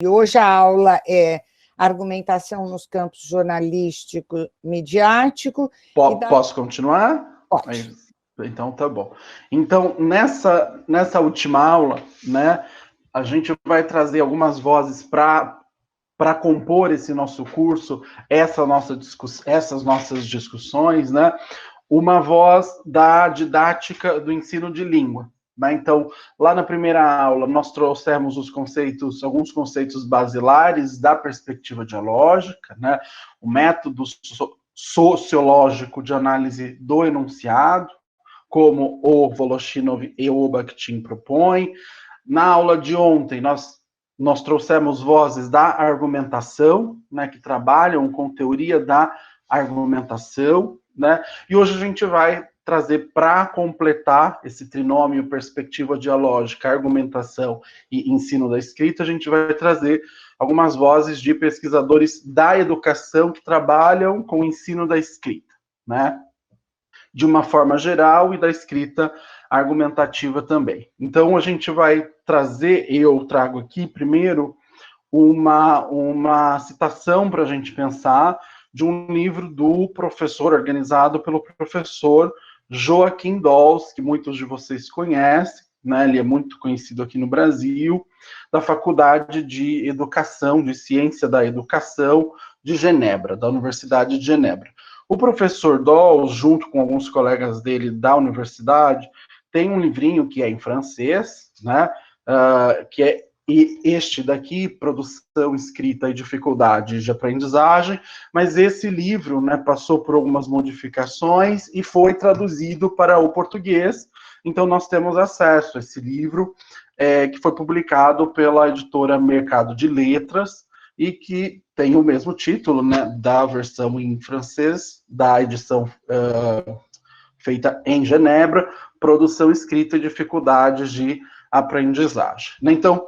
E hoje a aula é argumentação nos campos jornalístico, midiático. Posso continuar? Pode. Então, tá bom. Então, nessa última aula, né, a gente vai trazer algumas vozes para compor esse nosso curso, essas nossas discussões, né? Uma voz da didática do ensino de língua. Né? Então, lá na primeira aula, nós trouxemos alguns conceitos basilares da perspectiva dialógica, né? O método sociológico de análise do enunciado, como o Voloshinov e o Bakhtin propõem. Na aula de ontem, nós trouxemos vozes da argumentação, né, que trabalham com teoria da argumentação, né? E hoje a gente vai trazer, para completar esse trinômio perspectiva dialógica, argumentação e ensino da escrita, a gente vai trazer algumas vozes de pesquisadores da educação que trabalham com o ensino da escrita, né? De uma forma geral, e da escrita argumentativa também. Então, a gente vai trazer, eu trago aqui primeiro uma citação para a gente pensar de um livro do professor, organizado pelo professor Joaquim Dolls, que muitos de vocês conhecem, né? Ele é muito conhecido aqui no Brasil, da Faculdade de Educação, de Ciência da Educação de Genebra, da Universidade de Genebra. O professor Dolls, junto com alguns colegas dele da universidade, tem um livrinho que é em francês, né? Que é este daqui, Produção Escrita e Dificuldades de Aprendizagem, mas esse livro, né, passou por algumas modificações e foi traduzido para o português, então nós temos acesso a esse livro, que foi publicado pela editora Mercado de Letras, e que tem o mesmo título, né, da versão em francês, da edição feita em Genebra, Produção Escrita e Dificuldades de Aprendizagem. Então,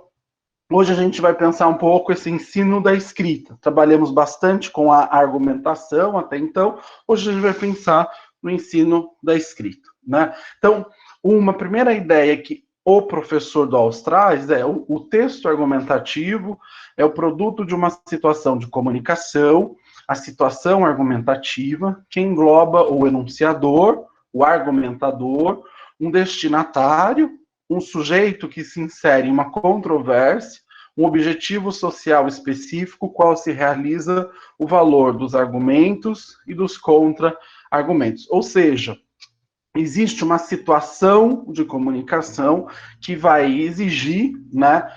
hoje a gente vai pensar um pouco esse ensino da escrita. Trabalhamos bastante com a argumentação até então, hoje a gente vai pensar no ensino da escrita, né? Então, uma primeira ideia que o professor Dolls traz é o texto argumentativo é o produto de uma situação de comunicação, a situação argumentativa, que engloba o enunciador, o argumentador, um destinatário, um sujeito que se insere em uma controvérsia, um objetivo social específico, qual se realiza o valor dos argumentos e dos contra-argumentos. Ou seja, existe uma situação de comunicação que vai exigir, né,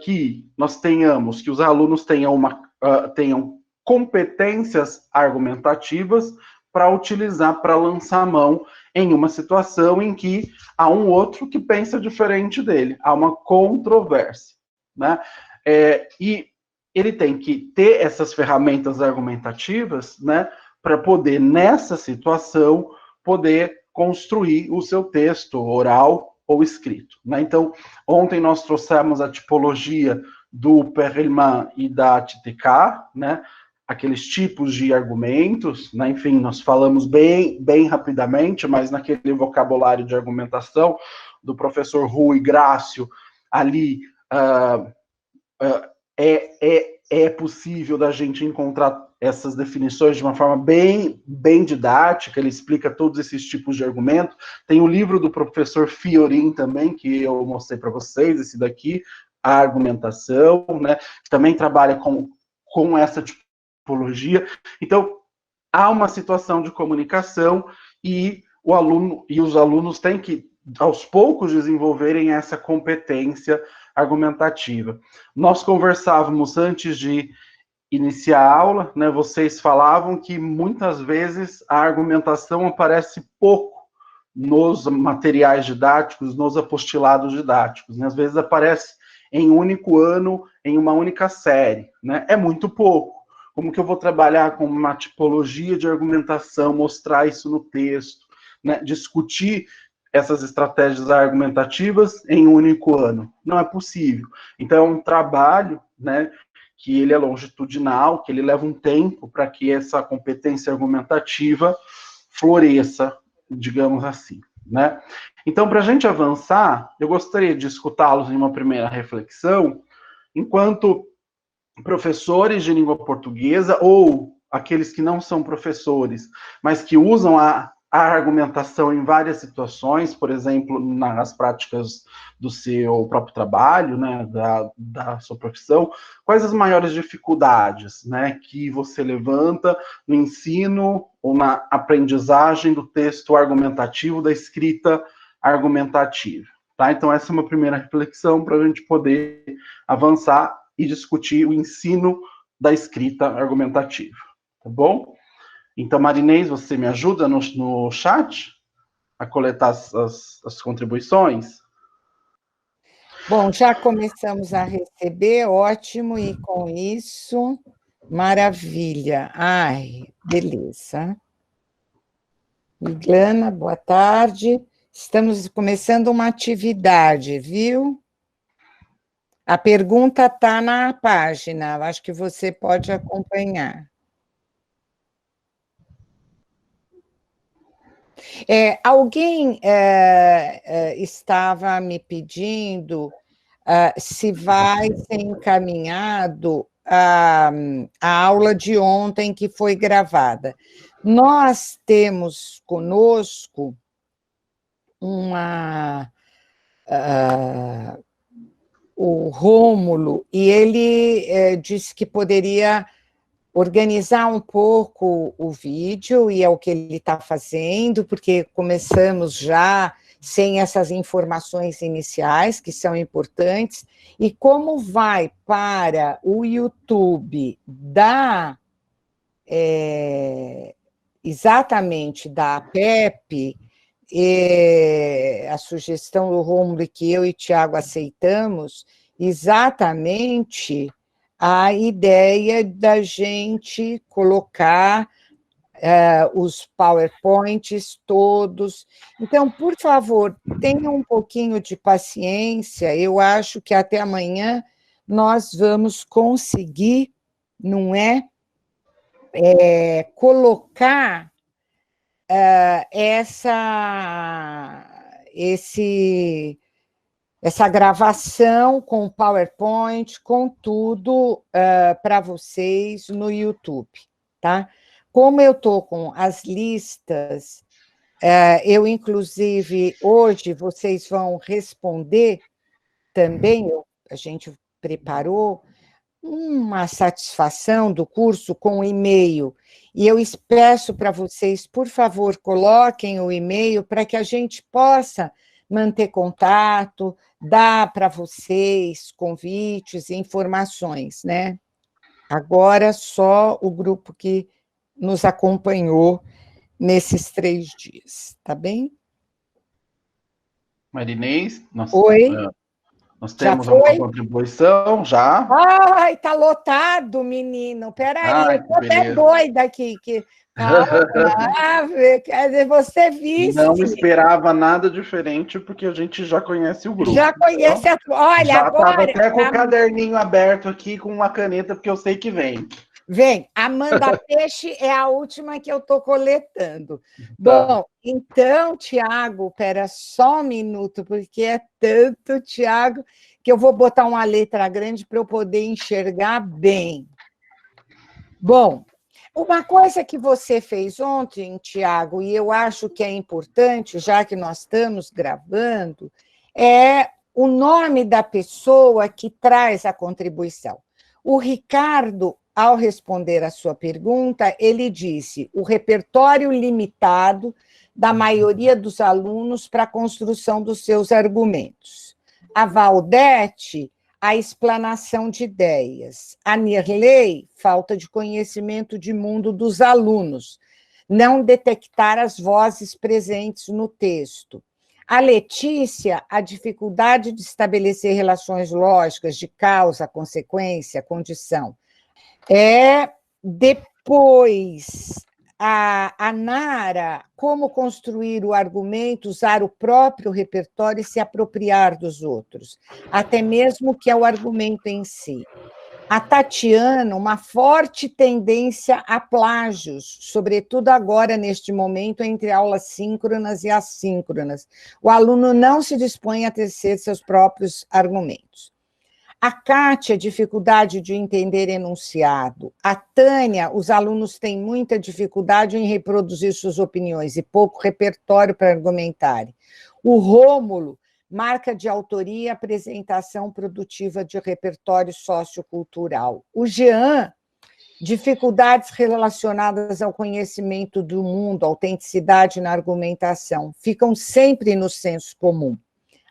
que nós tenhamos, que os alunos tenham competências argumentativas para utilizar, para lançar mão em uma situação em que há um outro que pensa diferente dele, há uma controvérsia, né? E ele tem que ter essas ferramentas argumentativas, né, para poder, nessa situação, poder construir o seu texto oral ou escrito, né? Então, ontem nós trouxemos a tipologia do Perelman e da TTK, né? Aqueles tipos de argumentos, né? Enfim, nós falamos bem rapidamente, mas naquele vocabulário de argumentação do professor Rui Grácio, ali é possível da gente encontrar essas definições de uma forma bem didática, ele explica todos esses tipos de argumento. Tem o livro do professor Fiorin também, que eu mostrei para vocês, esse daqui, a argumentação, né? Também trabalha com essa tipologia. Então, há uma situação de comunicação e os alunos têm que, aos poucos, desenvolverem essa competência argumentativa. Nós conversávamos antes de iniciar a aula, né, vocês falavam que muitas vezes a argumentação aparece pouco nos materiais didáticos, nos apostilados didáticos, né? Às vezes aparece em um único ano, em uma única série, né? É muito pouco. Como que eu vou trabalhar com uma tipologia de argumentação, mostrar isso no texto, né? Discutir essas estratégias argumentativas em um único ano? Não é possível. Então, é um trabalho, né, que ele é longitudinal, que ele leva um tempo para que essa competência argumentativa floresça, digamos assim, né? Então, para a gente avançar, eu gostaria de escutá-los em uma primeira reflexão, enquanto professores de língua portuguesa ou aqueles que não são professores, mas que usam a argumentação em várias situações, por exemplo, nas práticas do seu próprio trabalho, né, da sua profissão, quais as maiores dificuldades, né, que você levanta no ensino ou na aprendizagem do texto argumentativo, da escrita argumentativa, tá? Então, essa é uma primeira reflexão para a gente poder avançar e discutir o ensino da escrita argumentativa, tá bom? Então, Marinês, você me ajuda no chat a coletar as contribuições? Bom, já começamos a receber, ótimo, e com isso, maravilha. Ai, beleza. Miglana, boa tarde. Estamos começando uma atividade, viu? A pergunta está na página, acho que você pode acompanhar. Alguém estava me pedindo se vai ser encaminhado a aula de ontem que foi gravada. Nós temos conosco o Rômulo, e ele disse que poderia organizar um pouco o vídeo, e é o que ele está fazendo, porque começamos já sem essas informações iniciais, que são importantes, e como vai para o YouTube exatamente da APEP, a sugestão do Rômulo que eu e Tiago aceitamos, exatamente a ideia da gente colocar os PowerPoints todos. Então, por favor, tenham um pouquinho de paciência, eu acho que até amanhã nós vamos conseguir, não é, colocar essa gravação com PowerPoint, com tudo para vocês no YouTube, tá? Como eu estou com as listas, eu, inclusive, hoje vocês vão responder também, a gente preparou uma satisfação do curso com o e-mail, e eu peço para vocês, por favor, coloquem o e-mail para que a gente possa manter contato, dar para vocês convites e informações, né? Agora, só o grupo que nos acompanhou nesses 3 dias, tá bem? Marinês, Oi? Nós Já temos foi? uma contribuição, já. Ai, tá lotado, menino. Peraí, eu Ai, que tô até beleza. doida aqui. Calma, quer dizer, você Não viste. esperava nada diferente, porque a gente já conhece o grupo. Já conhece a... Olha, Já estava agora... até com o caderninho aberto aqui, com uma caneta, porque eu sei que vem. Vem, Amanda Peixe é a última que eu estou coletando. Tá. Bom, então, Tiago, espera só um minuto, porque é tanto, Tiago, que eu vou botar uma letra grande para eu poder enxergar bem. Bom, uma coisa que você fez ontem, Tiago, e eu acho que é importante, já que nós estamos gravando, é o nome da pessoa que traz a contribuição. O Ricardo, ao responder a sua pergunta, ele disse o repertório limitado da maioria dos alunos para a construção dos seus argumentos. A Valdete, a explanação de ideias. A Nirley, falta de conhecimento de mundo dos alunos, não detectar as vozes presentes no texto. A Letícia, a dificuldade de estabelecer relações lógicas de causa, consequência, condição. Depois, a Nara, como construir o argumento, usar o próprio repertório e se apropriar dos outros, até mesmo que é o argumento em si. A Tatiana, uma forte tendência a plágios, sobretudo agora, neste momento, entre aulas síncronas e assíncronas. O aluno não se dispõe a tecer seus próprios argumentos. A Kátia, dificuldade de entender enunciado. A Tânia, os alunos têm muita dificuldade em reproduzir suas opiniões e pouco repertório para argumentarem. O Rômulo, marca de autoria e apresentação produtiva de repertório sociocultural. O Jean, dificuldades relacionadas ao conhecimento do mundo, autenticidade na argumentação, ficam sempre no senso comum.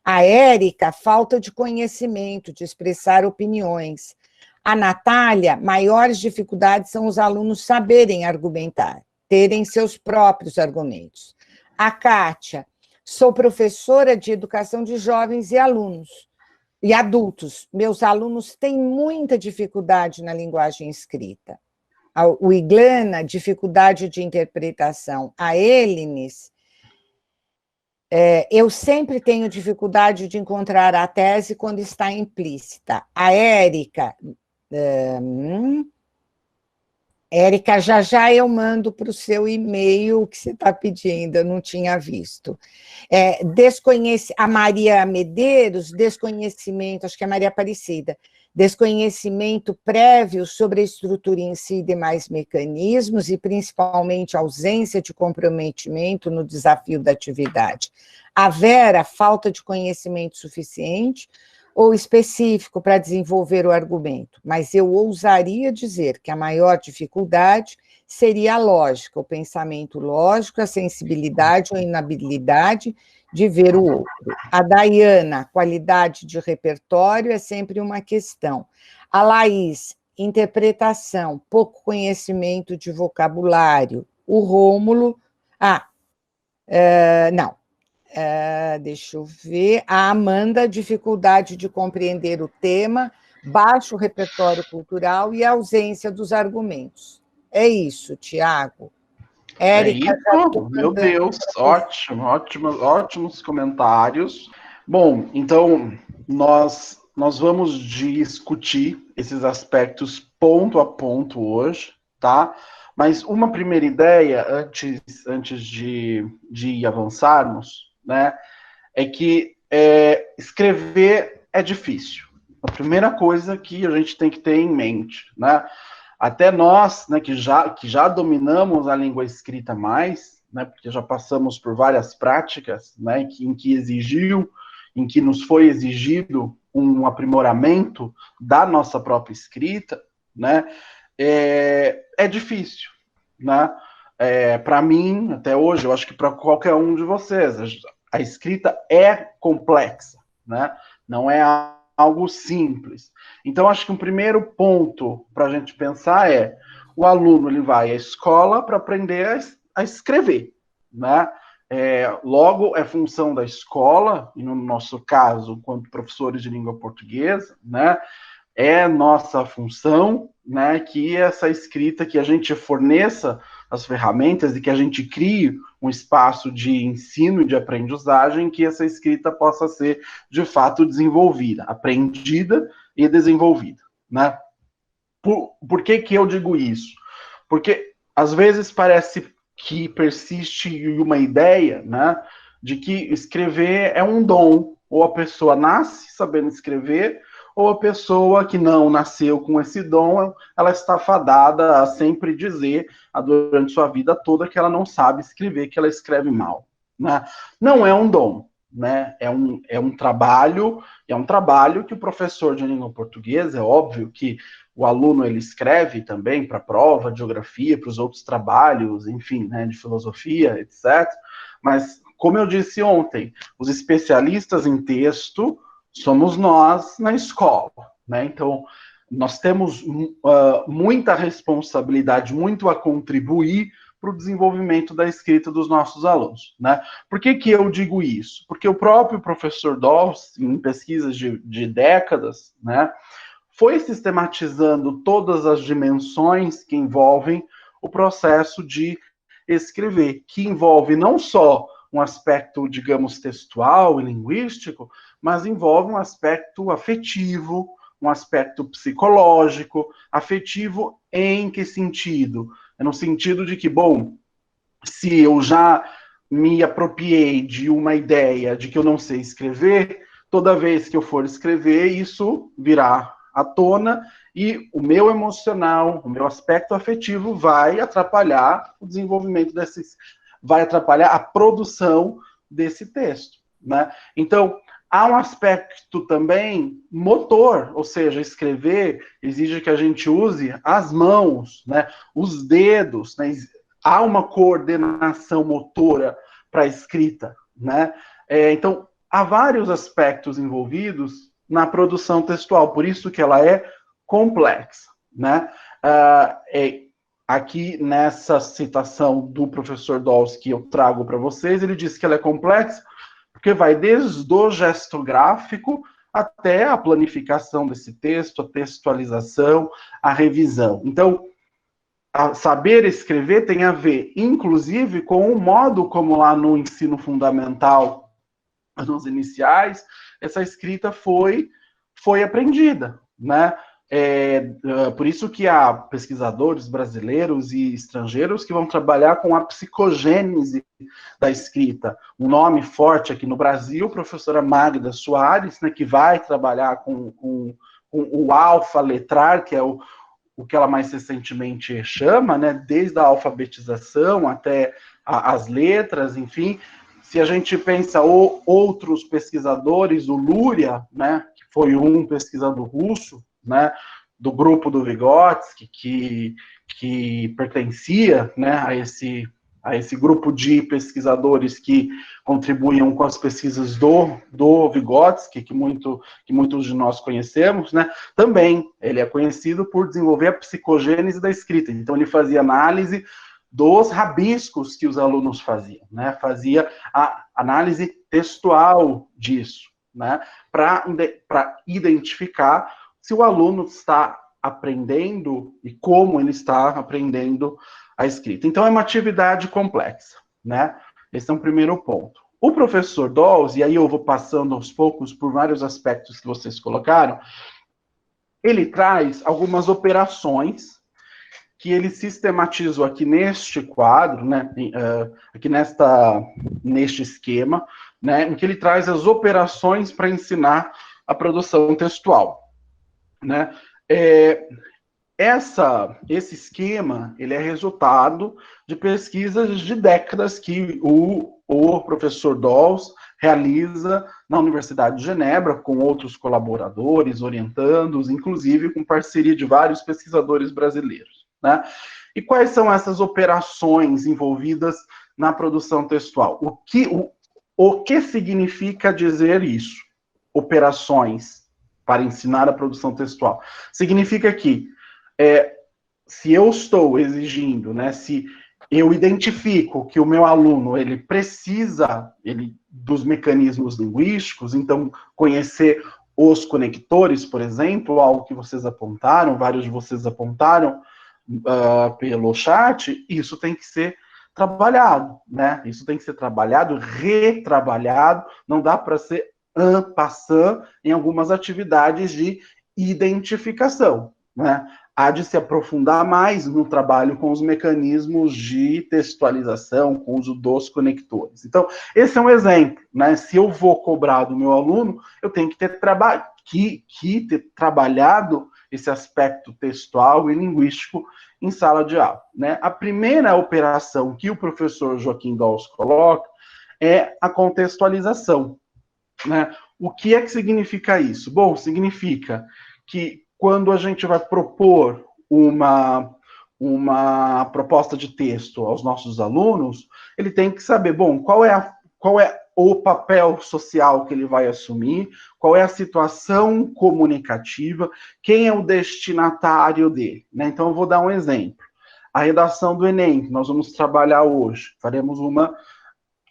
A Érica, falta de conhecimento, de expressar opiniões. A Natália, maiores dificuldades são os alunos saberem argumentar, terem seus próprios argumentos. A Kátia, sou professora de educação de jovens e alunos e adultos. Meus alunos têm muita dificuldade na linguagem escrita. O Iglana, dificuldade de interpretação. A Elines, eu sempre tenho dificuldade de encontrar a tese quando está implícita. A Érica, Érica, já eu mando para o seu e-mail o que você está pedindo, eu não tinha visto. A Maria Medeiros, desconhecimento, acho que é Maria Aparecida, desconhecimento prévio sobre a estrutura em si e demais mecanismos, e principalmente ausência de comprometimento no desafio da atividade. A Vera, falta de conhecimento suficiente ou específico para desenvolver o argumento, mas eu ousaria dizer que a maior dificuldade seria a lógica, o pensamento lógico, a sensibilidade ou inabilidade de ver o outro. A Daiana, qualidade de repertório é sempre uma questão. A Laís, interpretação, pouco conhecimento de vocabulário. O Rômulo, deixa eu ver. A Amanda, dificuldade de compreender o tema, baixo repertório cultural e ausência dos argumentos. É isso, Tiago. Érica, meu Deus, ótimos comentários. Bom, então nós vamos discutir esses aspectos ponto a ponto hoje, tá? Mas uma primeira ideia, antes de avançarmos, né, é que escrever é difícil. A primeira coisa que a gente tem que ter em mente, né? Até nós, né, que já dominamos a língua escrita mais, né, porque já passamos por várias práticas, né, em que nos foi exigido um aprimoramento da nossa própria escrita, né, é difícil, né? Para mim, até hoje, eu acho que para qualquer um de vocês, a escrita é complexa, né? Não é algo simples. Então, acho que um primeiro ponto para a gente pensar o aluno ele vai à escola para aprender a escrever, né? Logo, é função da escola, e no nosso caso, enquanto professores de língua portuguesa, né? É nossa função, né, que essa escrita, que a gente forneça as ferramentas e que a gente crie um espaço de ensino e de aprendizagem, que essa escrita possa ser, de fato, desenvolvida, aprendida e desenvolvida, né? Por que eu digo isso? Porque, às vezes, parece que persiste uma ideia, né, de que escrever é um dom, ou a pessoa nasce sabendo escrever, ou a pessoa que não nasceu com esse dom, ela está fadada a sempre dizer, durante sua vida toda, que ela não sabe escrever, que ela escreve mal, né? Não é um dom, né? É um trabalho, e é um trabalho que o professor de língua portuguesa, é óbvio que o aluno ele escreve também para a prova de geografia, para os outros trabalhos, enfim, né, de filosofia, etc. Mas, como eu disse ontem, os especialistas em texto somos nós na escola, né? Então, nós temos muita responsabilidade, muito a contribuir para o desenvolvimento da escrita dos nossos alunos, né? Por que eu digo isso? Porque o próprio professor Dawes, em pesquisas de décadas, né, foi sistematizando todas as dimensões que envolvem o processo de escrever, que envolve não só um aspecto, digamos, textual e linguístico, mas envolve um aspecto afetivo, um aspecto psicológico. Afetivo em que sentido? É no sentido de que, bom, se eu já me apropriei de uma ideia de que eu não sei escrever, toda vez que eu for escrever, isso virá à tona e o meu emocional, o meu aspecto afetivo vai atrapalhar o desenvolvimento desses, vai atrapalhar a produção desse texto, né? Então, há um aspecto também motor, ou seja, escrever exige que a gente use as mãos, né, os dedos, né? Há uma coordenação motora para a escrita, né? Então, há vários aspectos envolvidos na produção textual, por isso que ela é complexa, né? Aqui nessa citação do professor Dawes que eu trago para vocês, ele diz que ela é complexa porque vai desde o gesto gráfico até a planificação desse texto, a textualização, a revisão. Então, saber escrever tem a ver, inclusive, com o modo como lá no ensino fundamental, nos iniciais, essa escrita foi aprendida, né? Por isso que há pesquisadores brasileiros e estrangeiros que vão trabalhar com a psicogênese da escrita. Um nome forte aqui no Brasil, a professora Magda Soares, né, que vai trabalhar com o alfa-letrar, que é o que ela mais recentemente chama, né, desde a alfabetização até as letras, enfim. Se a gente pensa outros pesquisadores, o Luria, né, que foi um pesquisador russo, né, do grupo do Vygotsky, que pertencia, né, a esse grupo de pesquisadores que contribuíam com as pesquisas do Vygotsky, que muitos de nós conhecemos, né, também ele é conhecido por desenvolver a psicogênese da escrita. Então, ele fazia análise dos rabiscos que os alunos faziam, né? Fazia a análise textual disso, né? Para identificar se o aluno está aprendendo e como ele está aprendendo a escrita. Então, é uma atividade complexa, né? Esse é um primeiro ponto. O professor Dawes, e aí eu vou passando aos poucos por vários aspectos que vocês colocaram, ele traz algumas operações que ele sistematizou aqui neste quadro, né, aqui neste esquema, né, em que ele traz as operações para ensinar a produção textual, né. Esse esquema, ele é resultado de pesquisas de décadas que o professor Dawes realiza na Universidade de Genebra, com outros colaboradores, orientandos, inclusive com parceria de vários pesquisadores brasileiros, né? E quais são essas operações envolvidas na produção textual? O que significa dizer isso? Operações para ensinar a produção textual. Significa que se eu estou exigindo, né, se eu identifico que o meu aluno ele precisa dos mecanismos linguísticos, então conhecer os conectores, por exemplo, algo que vocês apontaram, vários de vocês apontaram pelo chat, isso tem que ser trabalhado, né? Isso tem que ser trabalhado, retrabalhado, não dá para ser en passant em algumas atividades de identificação, né? Há de se aprofundar mais no trabalho com os mecanismos de textualização, com o uso dos conectores. Então, esse é um exemplo, né? Se eu vou cobrar do meu aluno, eu tenho que ter trabalhado esse aspecto textual e linguístico em sala de aula, né? A primeira operação que o professor Joaquim Dawes coloca é a contextualização, né? O que é que significa isso? Bom, significa que quando a gente vai propor uma proposta de texto aos nossos alunos, ele tem que saber, bom, qual é o papel social que ele vai assumir, qual é a situação comunicativa, quem é o destinatário dele, né? Então, eu vou dar um exemplo. A redação do Enem, que nós vamos trabalhar hoje, faremos uma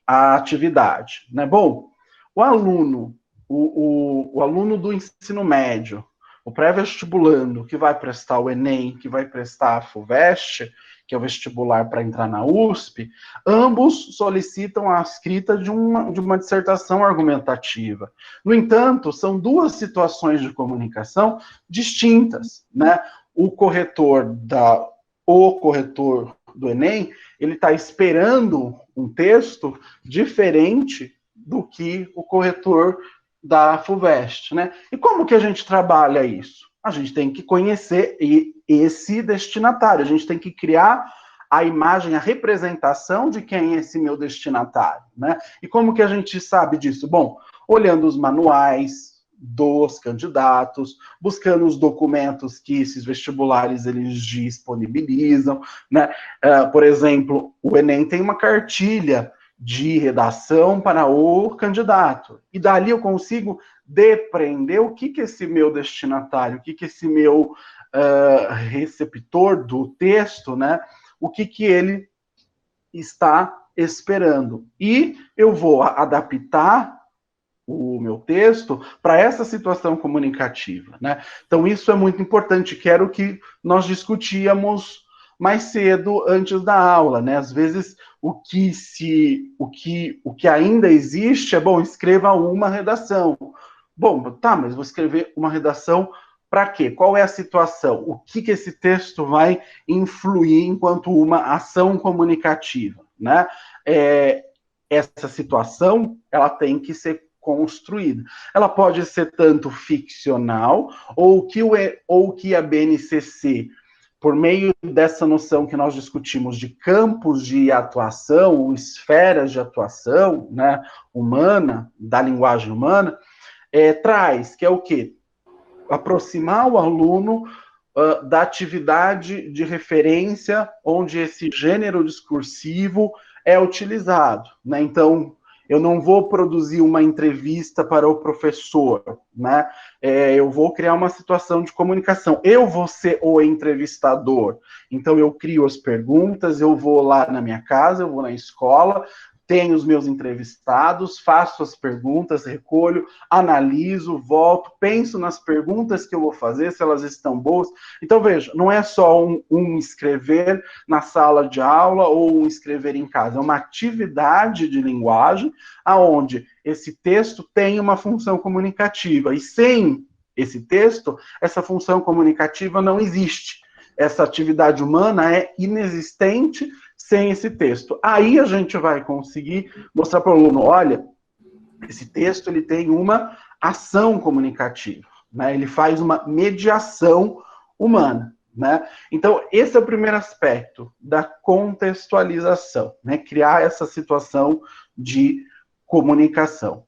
atividade, né? Bom, o aluno, o aluno do ensino médio, o pré-vestibulando que vai prestar o Enem, que vai prestar a FUVEST, que é o vestibular para entrar na USP, ambos solicitam a escrita de uma dissertação argumentativa. No entanto, são duas situações de comunicação distintas, né? O corretor do Enem, ele está esperando um texto diferente do que o corretor da FUVEST, né? E como que a gente trabalha isso? A gente tem que conhecer esse destinatário, a gente tem que criar a imagem, a representação de quem é esse meu destinatário, né? E como que a gente sabe disso? Bom, olhando os manuais dos candidatos, buscando os documentos que esses vestibulares eles disponibilizam, né? Por exemplo, o Enem tem uma cartilha de redação para o candidato. E dali eu consigo depreender o que esse meu destinatário, o que esse meu receptor do texto, né? O que ele está esperando. E eu vou adaptar o meu texto para essa situação comunicativa, né? Então isso é muito importante, que era o que nós discutíamos mais cedo antes da aula, né? Às vezes o que ainda existe é bom, escreva uma redação. Bom, tá, mas vou escrever uma redação para quê? Qual é a situação? O que esse texto vai influir enquanto uma ação comunicativa, né? Essa situação, ela tem que ser construída. Ela pode ser tanto ficcional, ou que a BNCC, por meio dessa noção que nós discutimos de campos de atuação, ou esferas de atuação, né, humana, da linguagem humana, traz, que é o quê? Aproximar o aluno da atividade de referência onde esse gênero discursivo é utilizado, né? Então, eu não vou produzir uma entrevista para o professor, né? Eu vou criar uma situação de comunicação. Eu vou ser o entrevistador. Então, eu crio as perguntas, eu vou lá na minha casa, eu vou na escola, tenho os meus entrevistados, faço as perguntas, recolho, analiso, volto, penso nas perguntas que eu vou fazer, se elas estão boas. Então, veja, não é só um escrever na sala de aula ou um escrever em casa, é uma atividade de linguagem aonde esse texto tem uma função comunicativa. E sem esse texto, essa função comunicativa não existe. Essa atividade humana é inexistente sem esse texto. Aí a gente vai conseguir mostrar para o aluno, olha, esse texto ele tem uma ação comunicativa, né? Ele faz uma mediação humana, né? Então, esse é o primeiro aspecto da contextualização, né? Criar essa situação de comunicação.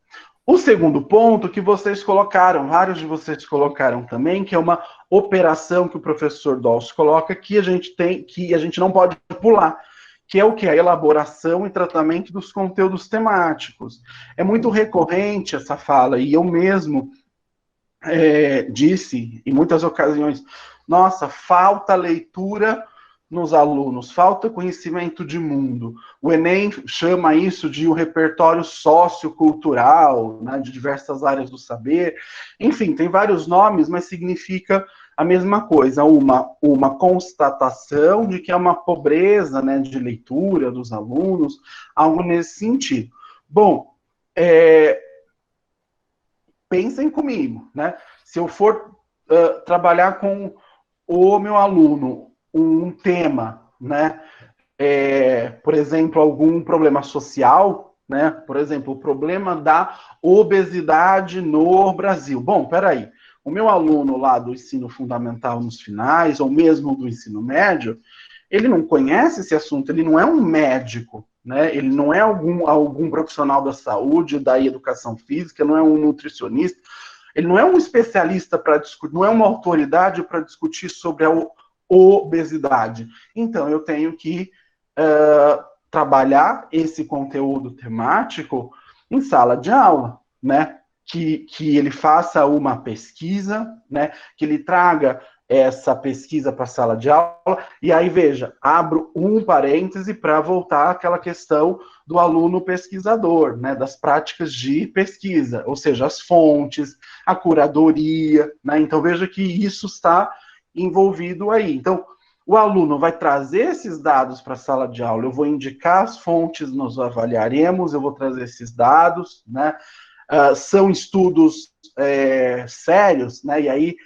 O segundo ponto que vocês colocaram, vários de vocês colocaram também, que é uma operação que o professor Dolce coloca, que a gente não pode pular, que é o que? A elaboração e tratamento dos conteúdos temáticos. É muito recorrente essa fala, e eu mesmo disse em muitas ocasiões, nossa, falta leitura nos alunos, falta conhecimento de mundo. O Enem chama isso de um repertório sociocultural, né, de diversas áreas do saber. Enfim, tem vários nomes, mas significa a mesma coisa, uma constatação de que é uma pobreza, né, de leitura dos alunos, algo nesse sentido. Bom, pensem comigo, né? Se eu for trabalhar com o meu aluno um tema, né? Por exemplo, algum problema social, né? Por exemplo, o problema da obesidade no Brasil. Bom, peraí. O meu aluno lá do ensino fundamental nos finais, ou mesmo do ensino médio, ele não conhece esse assunto, ele não é um médico, né? Ele não é algum profissional da saúde, da educação física, não é um nutricionista, ele não é um especialista para discutir, não é uma autoridade para discutir sobre a obesidade. Então, eu tenho que trabalhar esse conteúdo temático em sala de aula, né? Que ele faça uma pesquisa, né? Que ele traga essa pesquisa para a sala de aula, e aí, veja, abro um parêntese para voltar àquela questão do aluno pesquisador, né, das práticas de pesquisa, ou seja, as fontes, a curadoria, né, então veja que isso está envolvido aí. Então, o aluno vai trazer esses dados para a sala de aula, eu vou indicar as fontes, nós avaliaremos, eu vou trazer esses dados, né, são estudos sérios, né, e aí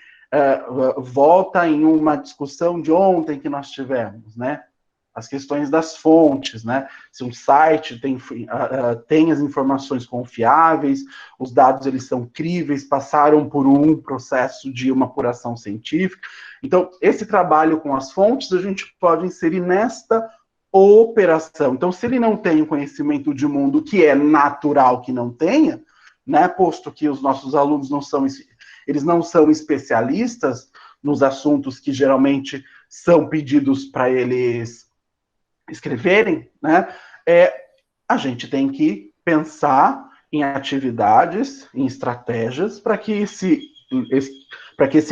volta em uma discussão de ontem que nós tivemos, né? as questões das fontes, né? Se um site tem as informações confiáveis, os dados eles são críveis, passaram por um processo de uma apuração científica. Então, esse trabalho com as fontes a gente pode inserir nesta operação. Então, se ele não tem o conhecimento de mundo, que é natural que não tenha, né? Posto que os nossos alunos não são especialistas nos assuntos que geralmente são pedidos para eles escreverem, né? A gente tem que pensar em atividades, em estratégias para que esse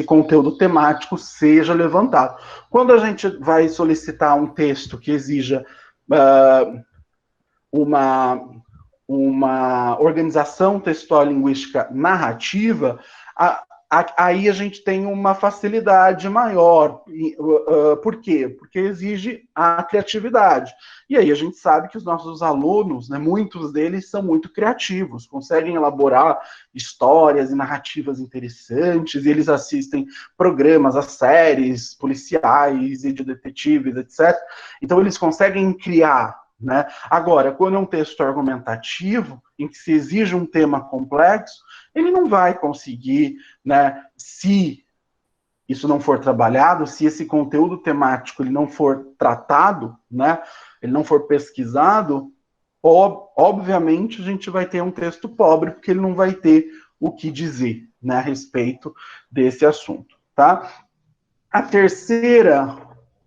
conteúdo temático seja levantado. Quando a gente vai solicitar um texto que exija uma organização textual-linguística narrativa, aí a gente tem uma facilidade maior. Por quê? Porque exige a criatividade. E aí a gente sabe que os nossos alunos, né, muitos deles são muito criativos, conseguem elaborar histórias e narrativas interessantes, e eles assistem programas, as séries policiais e de detetives, etc. Então eles conseguem criar, né? Agora, quando é um texto argumentativo, em que se exige um tema complexo, ele não vai conseguir, né, se isso não for trabalhado, se esse conteúdo temático ele não for tratado, né, ele não for pesquisado, obviamente a gente vai ter um texto pobre, porque ele não vai ter o que dizer, né, a respeito desse assunto, tá? A terceira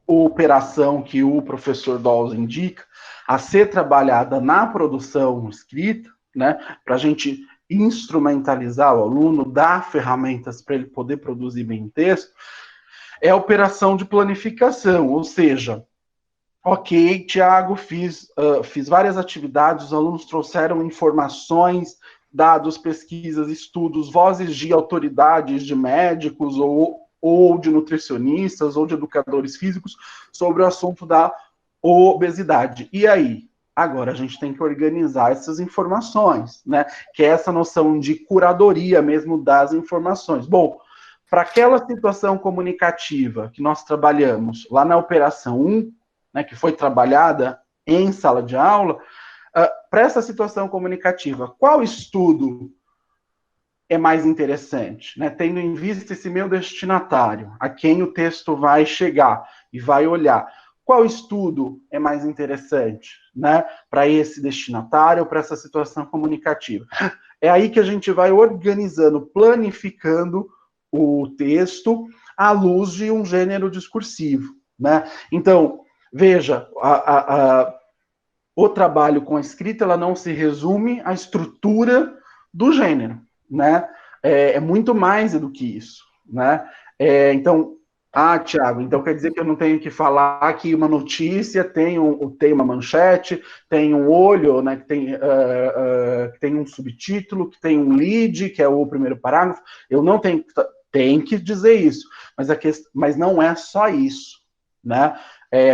operação que o professor Dawes indica a ser trabalhada na produção escrita, né, para a gente instrumentalizar o aluno, dar ferramentas para ele poder produzir bem o texto, é a operação de planificação, ou seja, ok, Tiago, fiz várias atividades, os alunos trouxeram informações, dados, pesquisas, estudos, vozes de autoridades, de médicos ou de nutricionistas ou de educadores físicos sobre o assunto da obesidade. E aí? Agora a gente tem que organizar essas informações, né? Que é essa noção de curadoria mesmo das informações. Bom, para aquela situação comunicativa que nós trabalhamos lá na operação 1, né, que foi trabalhada em sala de aula, para essa situação comunicativa, qual estudo é mais interessante, né? Tendo em vista esse meu destinatário, a quem o texto vai chegar e vai olhar, qual estudo é mais interessante, né, para esse destinatário, para essa situação comunicativa? É aí que a gente vai organizando, planificando o texto à luz de um gênero discursivo, né? Então, veja, o trabalho com a escrita, ela não se resume à estrutura do gênero, né? É muito mais do que isso, né? Então, Tiago, então quer dizer que eu não tenho que falar que uma notícia tem uma manchete, tem um olho, né, que tem um subtítulo, que tem um lead, que é o primeiro parágrafo. Eu não tenho que dizer isso, mas não é só isso, né?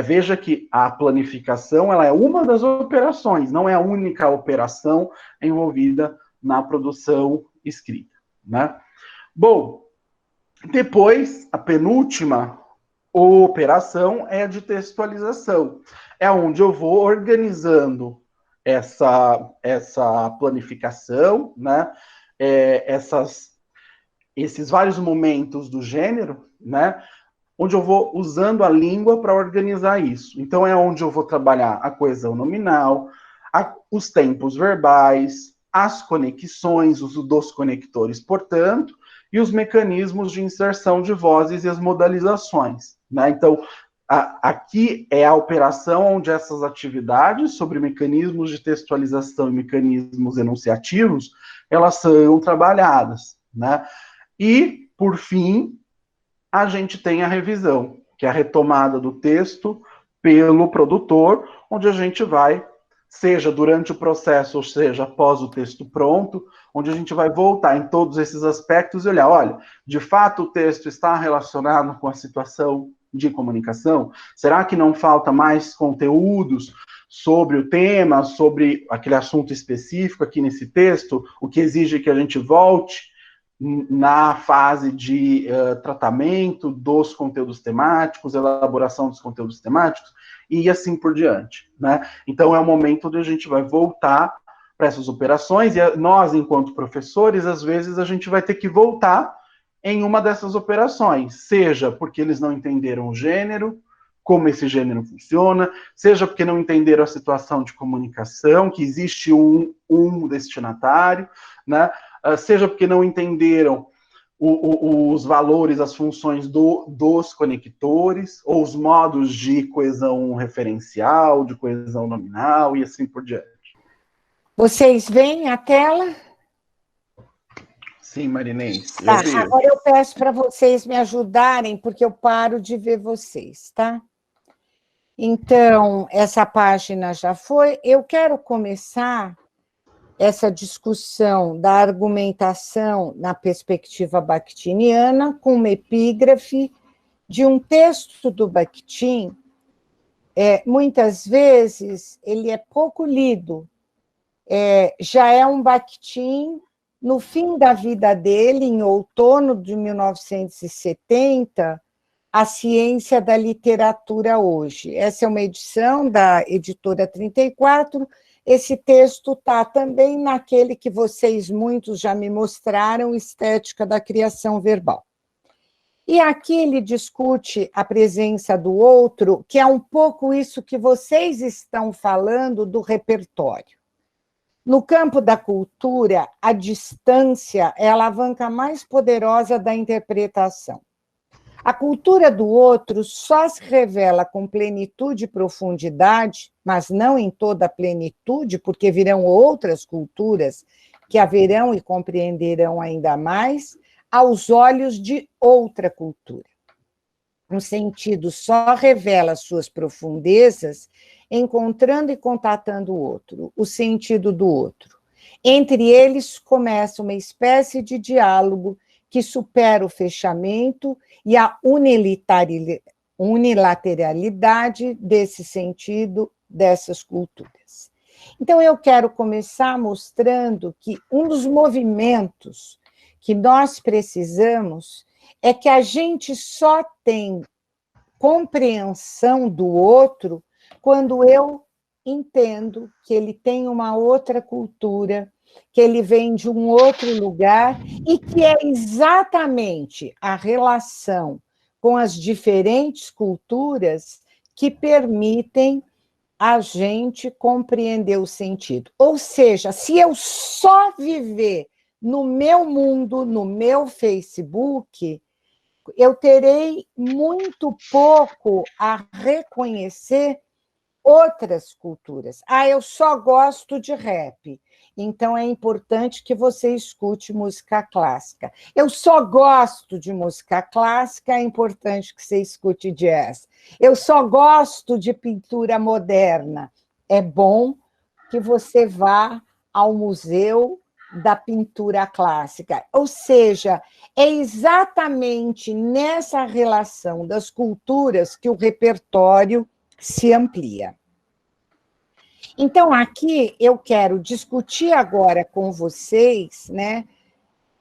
Veja que a planificação ela é uma das operações, não é a única operação envolvida na produção escrita, né? Bom, depois, a penúltima operação é a de textualização. É onde eu vou organizando essa planificação, né? Esses vários momentos do gênero, né? Onde eu vou usando a língua para organizar isso. Então, é onde eu vou trabalhar a coesão nominal, os tempos verbais, as conexões, o uso dos conectores, portanto, e os mecanismos de inserção de vozes e as modalizações, né? Então, aqui é a operação onde essas atividades sobre mecanismos de textualização e mecanismos enunciativos, elas são trabalhadas, né? E, por fim, a gente tem a revisão, que é a retomada do texto pelo produtor, onde a gente vai, seja durante o processo, ou seja, após o texto pronto, onde a gente vai voltar em todos esses aspectos e olhar, olha, de fato o texto está relacionado com a situação de comunicação? Será que não falta mais conteúdos sobre o tema, sobre aquele assunto específico aqui nesse texto, o que exige que a gente volte na fase de tratamento dos conteúdos temáticos, elaboração dos conteúdos temáticos, e assim por diante, né? Então, é o momento onde a gente vai voltar para essas operações, e nós, enquanto professores, às vezes a gente vai ter que voltar em uma dessas operações, seja porque eles não entenderam o gênero, como esse gênero funciona, seja porque não entenderam a situação de comunicação, que existe um destinatário, né? Seja porque não entenderam os valores, as funções dos conectores, ou os modos de coesão referencial, de coesão nominal, e assim por diante. Vocês veem a tela? Sim, Marinês, Tá, agora eu peço para vocês me ajudarem, porque eu paro de ver vocês, tá? Então, essa página já foi. Eu quero começar essa discussão da argumentação na perspectiva bakhtiniana com uma epígrafe de um texto do Bakhtin. Muitas vezes ele é pouco lido. Já é um Bakhtin no fim da vida dele, em outono de 1970, A Ciência da Literatura Hoje. Essa é uma edição da editora 34. Esse texto está também naquele que vocês muitos já me mostraram, Estética da Criação Verbal. E aqui ele discute a presença do outro, que é um pouco isso que vocês estão falando do repertório. No campo da cultura, a distância é a alavanca mais poderosa da interpretação. A cultura do outro só se revela com plenitude e profundidade, mas não em toda a plenitude, porque virão outras culturas que haverão e compreenderão ainda mais, aos olhos de outra cultura. Um sentido só revela suas profundezas encontrando e contatando o outro, o sentido do outro. Entre eles começa uma espécie de diálogo que supera o fechamento e a unilateralidade desse sentido, dessas culturas. Então, eu quero começar mostrando que um dos movimentos que nós precisamos é que a gente só tem compreensão do outro quando eu entendo que ele tem uma outra cultura, que ele vem de um outro lugar e que é exatamente a relação com as diferentes culturas que permitem a gente compreender o sentido. Ou seja, se eu só viver no meu mundo, no meu Facebook, eu terei muito pouco a reconhecer outras culturas. Eu só gosto de rap, então é importante que você escute música clássica. Eu só gosto de música clássica, é importante que você escute jazz. Eu só gosto de pintura moderna. É bom que você vá ao museu da pintura clássica. Ou seja, é exatamente nessa relação das culturas que o repertório se amplia. Então, aqui eu quero discutir agora com vocês, né,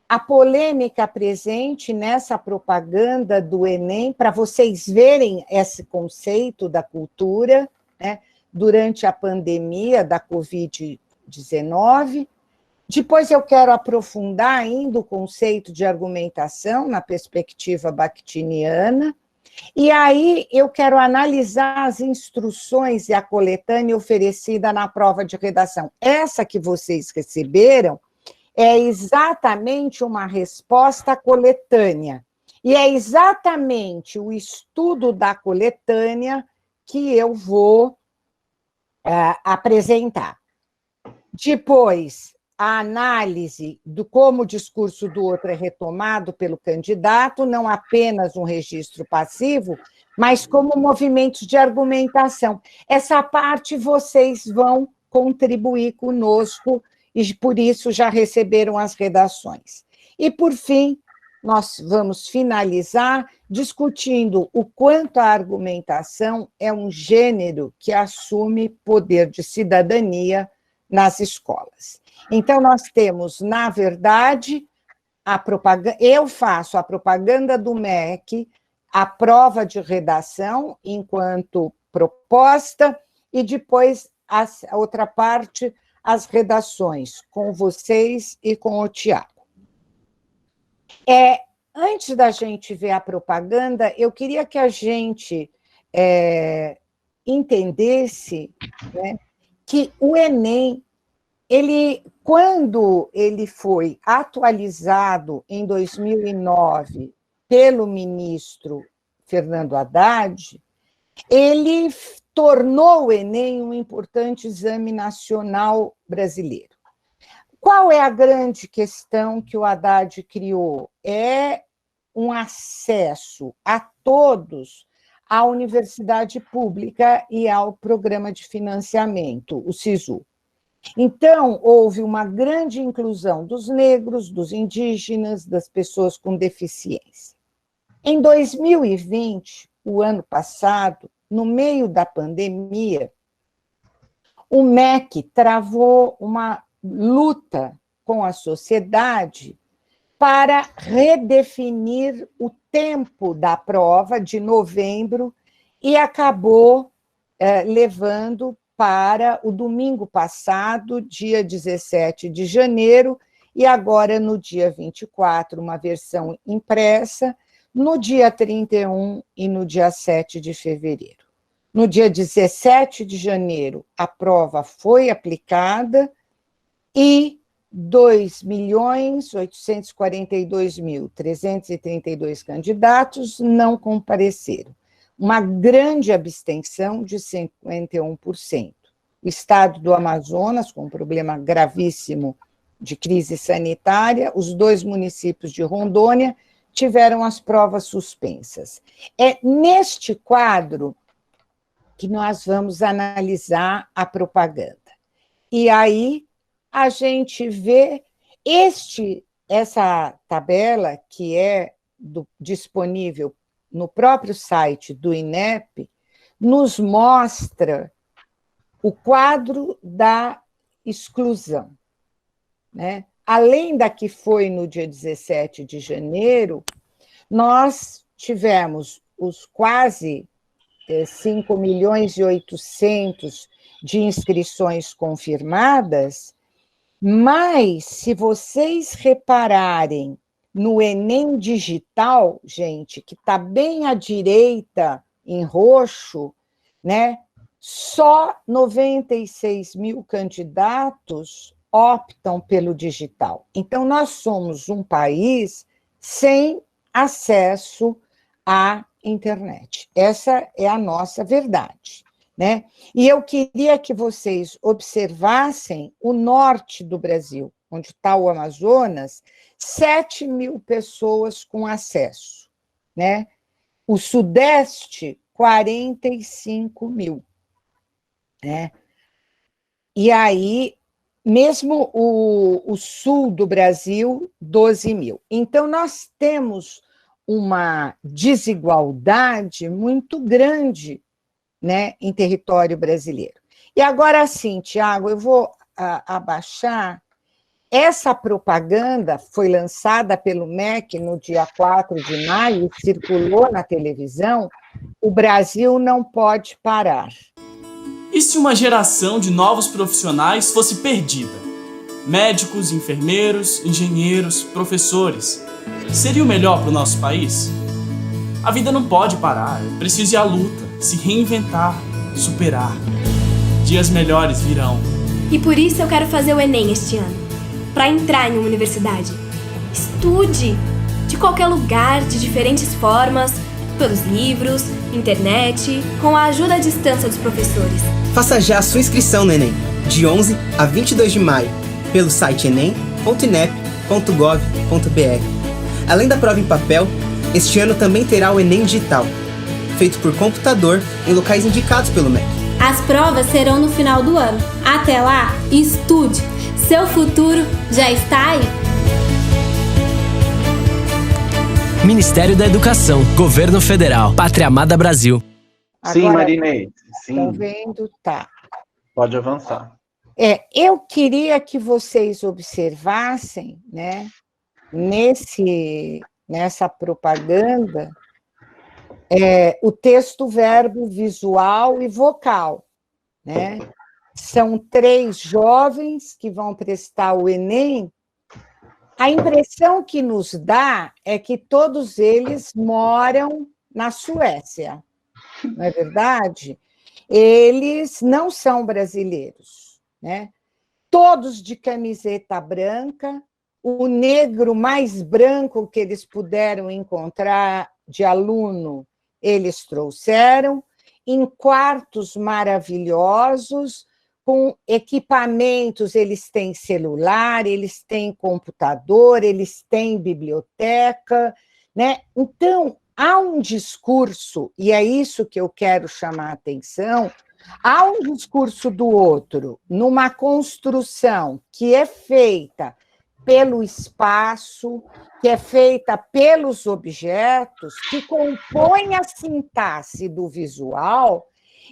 a polêmica presente nessa propaganda do Enem, para vocês verem esse conceito da cultura, né, durante a pandemia da Covid-19. Depois eu quero aprofundar ainda o conceito de argumentação na perspectiva bakhtiniana, e aí eu quero analisar as instruções e a coletânea oferecida na prova de redação. Essa que vocês receberam é exatamente uma resposta coletânea, e é exatamente o estudo da coletânea que eu vou apresentar. Depois, a análise do como o discurso do outro é retomado pelo candidato, não apenas um registro passivo, mas como movimentos de argumentação. Essa parte vocês vão contribuir conosco, e por isso já receberam as redações. E, por fim, nós vamos finalizar discutindo o quanto a argumentação é um gênero que assume poder de cidadania nas escolas. Então, nós temos, na verdade, a propaganda, eu faço a propaganda do MEC, a prova de redação enquanto proposta, e depois a outra parte, as redações, com vocês e com o Tiago. Antes da gente ver a propaganda, eu queria que a gente entendesse, né, que o Enem, quando ele foi atualizado em 2009 pelo ministro Fernando Haddad, ele tornou o Enem um importante exame nacional brasileiro. Qual é a grande questão que o Haddad criou? É um acesso a todos à universidade pública e ao programa de financiamento, o SISU. Então, houve uma grande inclusão dos negros, dos indígenas, das pessoas com deficiência. Em 2020, o ano passado, no meio da pandemia, o MEC travou uma luta com a sociedade para redefinir o tempo da prova de novembro e acabou levando para o domingo passado, dia 17 de janeiro, e agora no dia 24, uma versão impressa, no dia 31 e no dia 7 de fevereiro. No dia 17 de janeiro, a prova foi aplicada e 2.842.332 candidatos não compareceram. Uma grande abstenção de 51%. O estado do Amazonas, com um problema gravíssimo de crise sanitária, os 2 municípios de Rondônia tiveram as provas suspensas. É neste quadro que nós vamos analisar a propaganda. E aí a gente vê essa tabela, que é disponível no próprio site do INEP, nos mostra o quadro da exclusão, né? Além da que foi no dia 17 de janeiro, nós tivemos os quase 5.800.000 de inscrições confirmadas, mas, se vocês repararem no Enem Digital, gente, que está bem à direita, em roxo, né? Só 96.000 candidatos optam pelo digital. Então, nós somos um país sem acesso à internet. Essa é a nossa verdade, né? E eu queria que vocês observassem o norte do Brasil, onde está o Amazonas, 7.000 pessoas com acesso, né? O Sudeste, 45.000, né? E aí, mesmo o sul do Brasil, 12.000. Então, nós temos uma desigualdade muito grande, né, em território brasileiro. E agora sim, Tiago, eu vou abaixar. Essa propaganda foi lançada pelo MEC no dia 4 de maio, circulou na televisão. O Brasil não pode parar. E se uma geração de novos profissionais fosse perdida? Médicos, enfermeiros, engenheiros, professores. Seria o melhor para o nosso país? A vida não pode parar, é preciso ir à luta, se reinventar, superar. Dias melhores virão. E por isso eu quero fazer o Enem este ano. Para entrar em uma universidade. Estude! De qualquer lugar, de diferentes formas, pelos livros, internet, com a ajuda à distância dos professores. Faça já a sua inscrição no Enem, de 11 a 22 de maio, pelo site enem.inep.gov.br. Além da prova em papel, este ano também terá o Enem Digital, feito por computador em locais indicados pelo MEC. As provas serão no final do ano. Até lá, estude! Seu futuro já está aí! Ministério da Educação, Governo Federal, Pátria Amada Brasil. Sim, Marinês. Sim. Estão vendo? Tá. Pode avançar. Eu queria que vocês observassem, né, nessa propaganda o texto, verbo, visual e vocal, né? São 3 jovens que vão prestar o Enem. A impressão que nos dá é que todos eles moram na Suécia, não é verdade? Eles não são brasileiros, né? Todos de camiseta branca, o negro mais branco que eles puderam encontrar de aluno, eles trouxeram, em quartos maravilhosos, com equipamentos, eles têm celular, eles têm computador, eles têm biblioteca, né? Então, há um discurso, e é isso que eu quero chamar a atenção, há um discurso do outro, numa construção que é feita pelo espaço, que é feita pelos objetos, que compõem a sintaxe do visual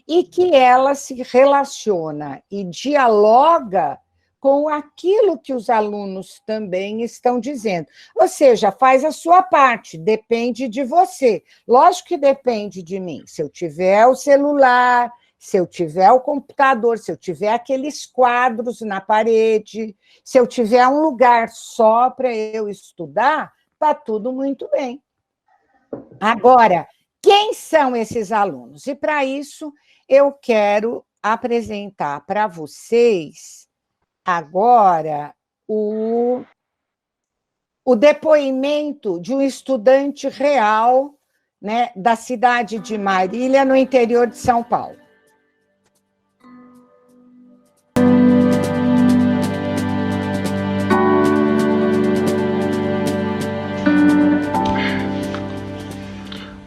e que ela se relaciona e dialoga com aquilo que os alunos também estão dizendo. Ou seja, faz a sua parte, depende de você. Lógico que depende de mim. Se eu tiver o celular, se eu tiver o computador, se eu tiver aqueles quadros na parede, se eu tiver um lugar só para eu estudar, está tudo muito bem. Agora, quem são esses alunos? E, para isso, eu quero apresentar para vocês agora o depoimento de um estudante real, né, da cidade de Marília, no interior de São Paulo.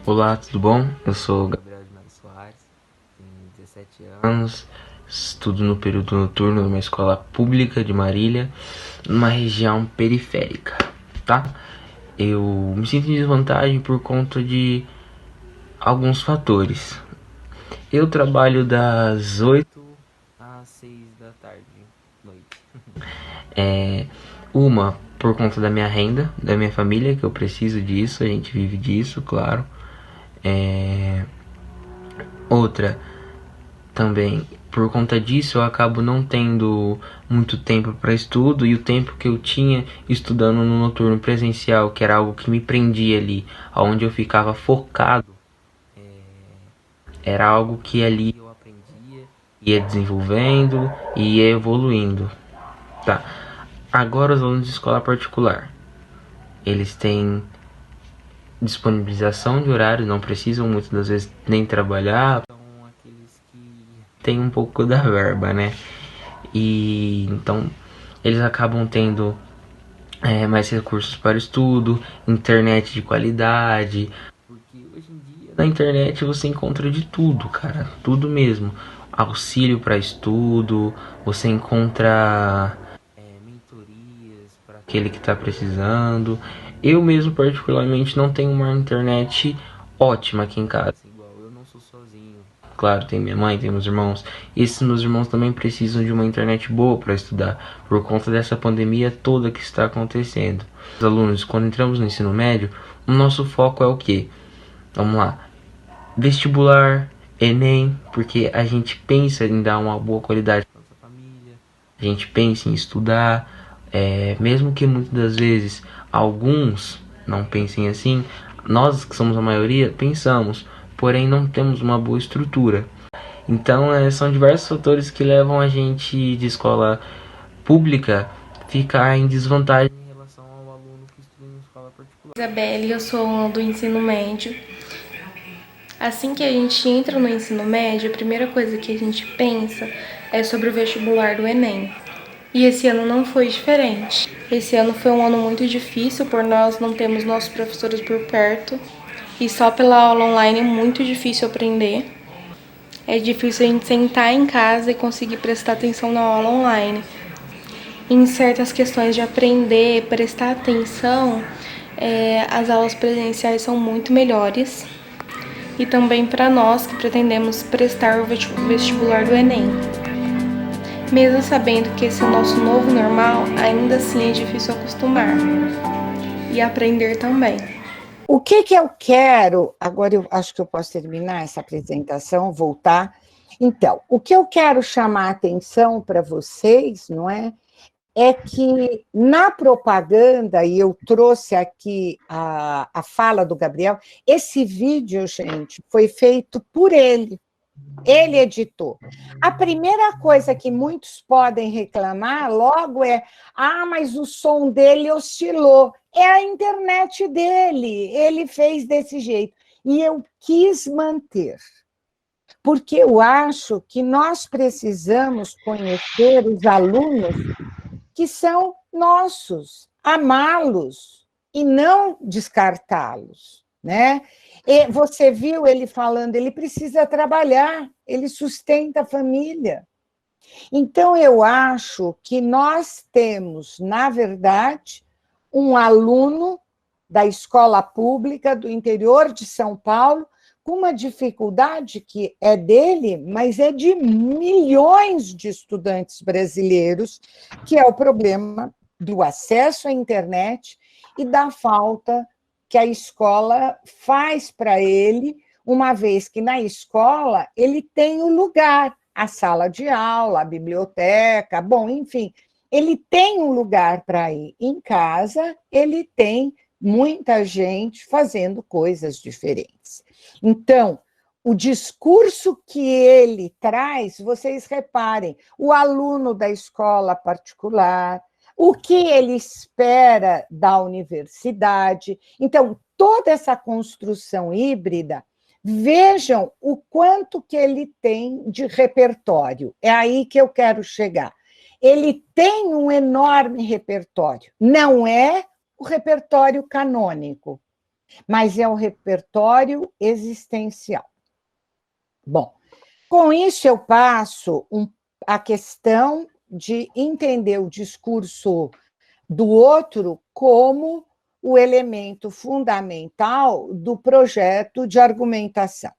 Olá, tudo bom? Eu sou Gabriel de Maria Soares, tenho 17 anos, estudo no período noturno numa escola pública de Marília, numa região periférica, tá? Eu me sinto em desvantagem por conta de alguns fatores. Eu trabalho das 8 às 6 da tarde, noite. Uma, por conta da minha renda, da minha família, que eu preciso disso, a gente vive disso, claro. Outra, também, por conta disso, eu acabo não tendo muito tempo para estudo, e o tempo que eu tinha estudando no noturno presencial, que era algo que me prendia ali, onde eu ficava focado, era algo que ali eu aprendia, ia desenvolvendo e ia evoluindo. Tá. Agora os alunos de escola particular, eles têm disponibilização de horário, não precisam muitas das vezes nem trabalhar, são aqueles que têm um pouco da verba, né? E então eles acabam tendo mais recursos para estudo, internet de qualidade, porque hoje em dia na internet você encontra de tudo, cara, tudo mesmo, auxílio para estudo, você encontra mentorias para aquele que está precisando. Eu mesmo, particularmente, não tenho uma internet ótima aqui em casa. Igual, eu não sou sozinho. Claro, tem minha mãe, tem meus irmãos. Esses meus irmãos também precisam de uma internet boa para estudar, por conta dessa pandemia toda que está acontecendo. Os alunos, quando entramos no ensino médio, o nosso foco é o quê? Vamos lá. Vestibular, Enem, porque a gente pensa em dar uma boa qualidade para nossa família. A gente pensa em estudar, mesmo que muitas das vezes alguns não pensem assim, nós que somos a maioria pensamos, porém não temos uma boa estrutura. Então são diversos fatores que levam a gente de escola pública ficar em desvantagem em relação ao aluno que estuda em escola particular. Isabelle, eu sou aluna do ensino médio. Assim que a gente entra no ensino médio, a primeira coisa que a gente pensa é sobre o vestibular do Enem. E esse ano não foi diferente. Esse ano foi um ano muito difícil, por nós não temos nossos professores por perto. E só pela aula online é muito difícil aprender. É difícil a gente sentar em casa e conseguir prestar atenção na aula online. Em certas questões de aprender, prestar atenção, as aulas presenciais são muito melhores. E também para nós que pretendemos prestar o vestibular do Enem. Mesmo sabendo que esse é o nosso novo normal, ainda assim é difícil acostumar. e aprender também. O que eu quero, agora eu acho que eu posso terminar essa apresentação, voltar. Então, o que eu quero chamar a atenção para vocês, não é? É que na propaganda, e eu trouxe aqui a fala do Gabriel, esse vídeo, gente, foi feito por ele. Ele editou. A primeira coisa que muitos podem reclamar logo é: mas o som dele oscilou. É a internet dele, ele fez desse jeito. E eu quis manter, porque eu acho que nós precisamos conhecer os alunos que são nossos, amá-los e não descartá-los, né? E você viu ele falando, ele precisa trabalhar, ele sustenta a família. Então, eu acho que nós temos, na verdade, um aluno da escola pública do interior de São Paulo com uma dificuldade que é dele, mas é de milhões de estudantes brasileiros, que é o problema do acesso à internet e da falta que a escola faz para ele, uma vez que na escola ele tem o lugar, a sala de aula, a biblioteca, bom, enfim, ele tem um lugar para ir. Em casa, ele tem muita gente fazendo coisas diferentes. Então, o discurso que ele traz, vocês reparem, o aluno da escola particular, o que ele espera da universidade. Então, toda essa construção híbrida, vejam o quanto que ele tem de repertório. É aí que eu quero chegar. Ele tem um enorme repertório. Não é o repertório canônico, mas é o repertório existencial. Bom, com isso eu passo a questão de entender o discurso do outro como o elemento fundamental do projeto de argumentação.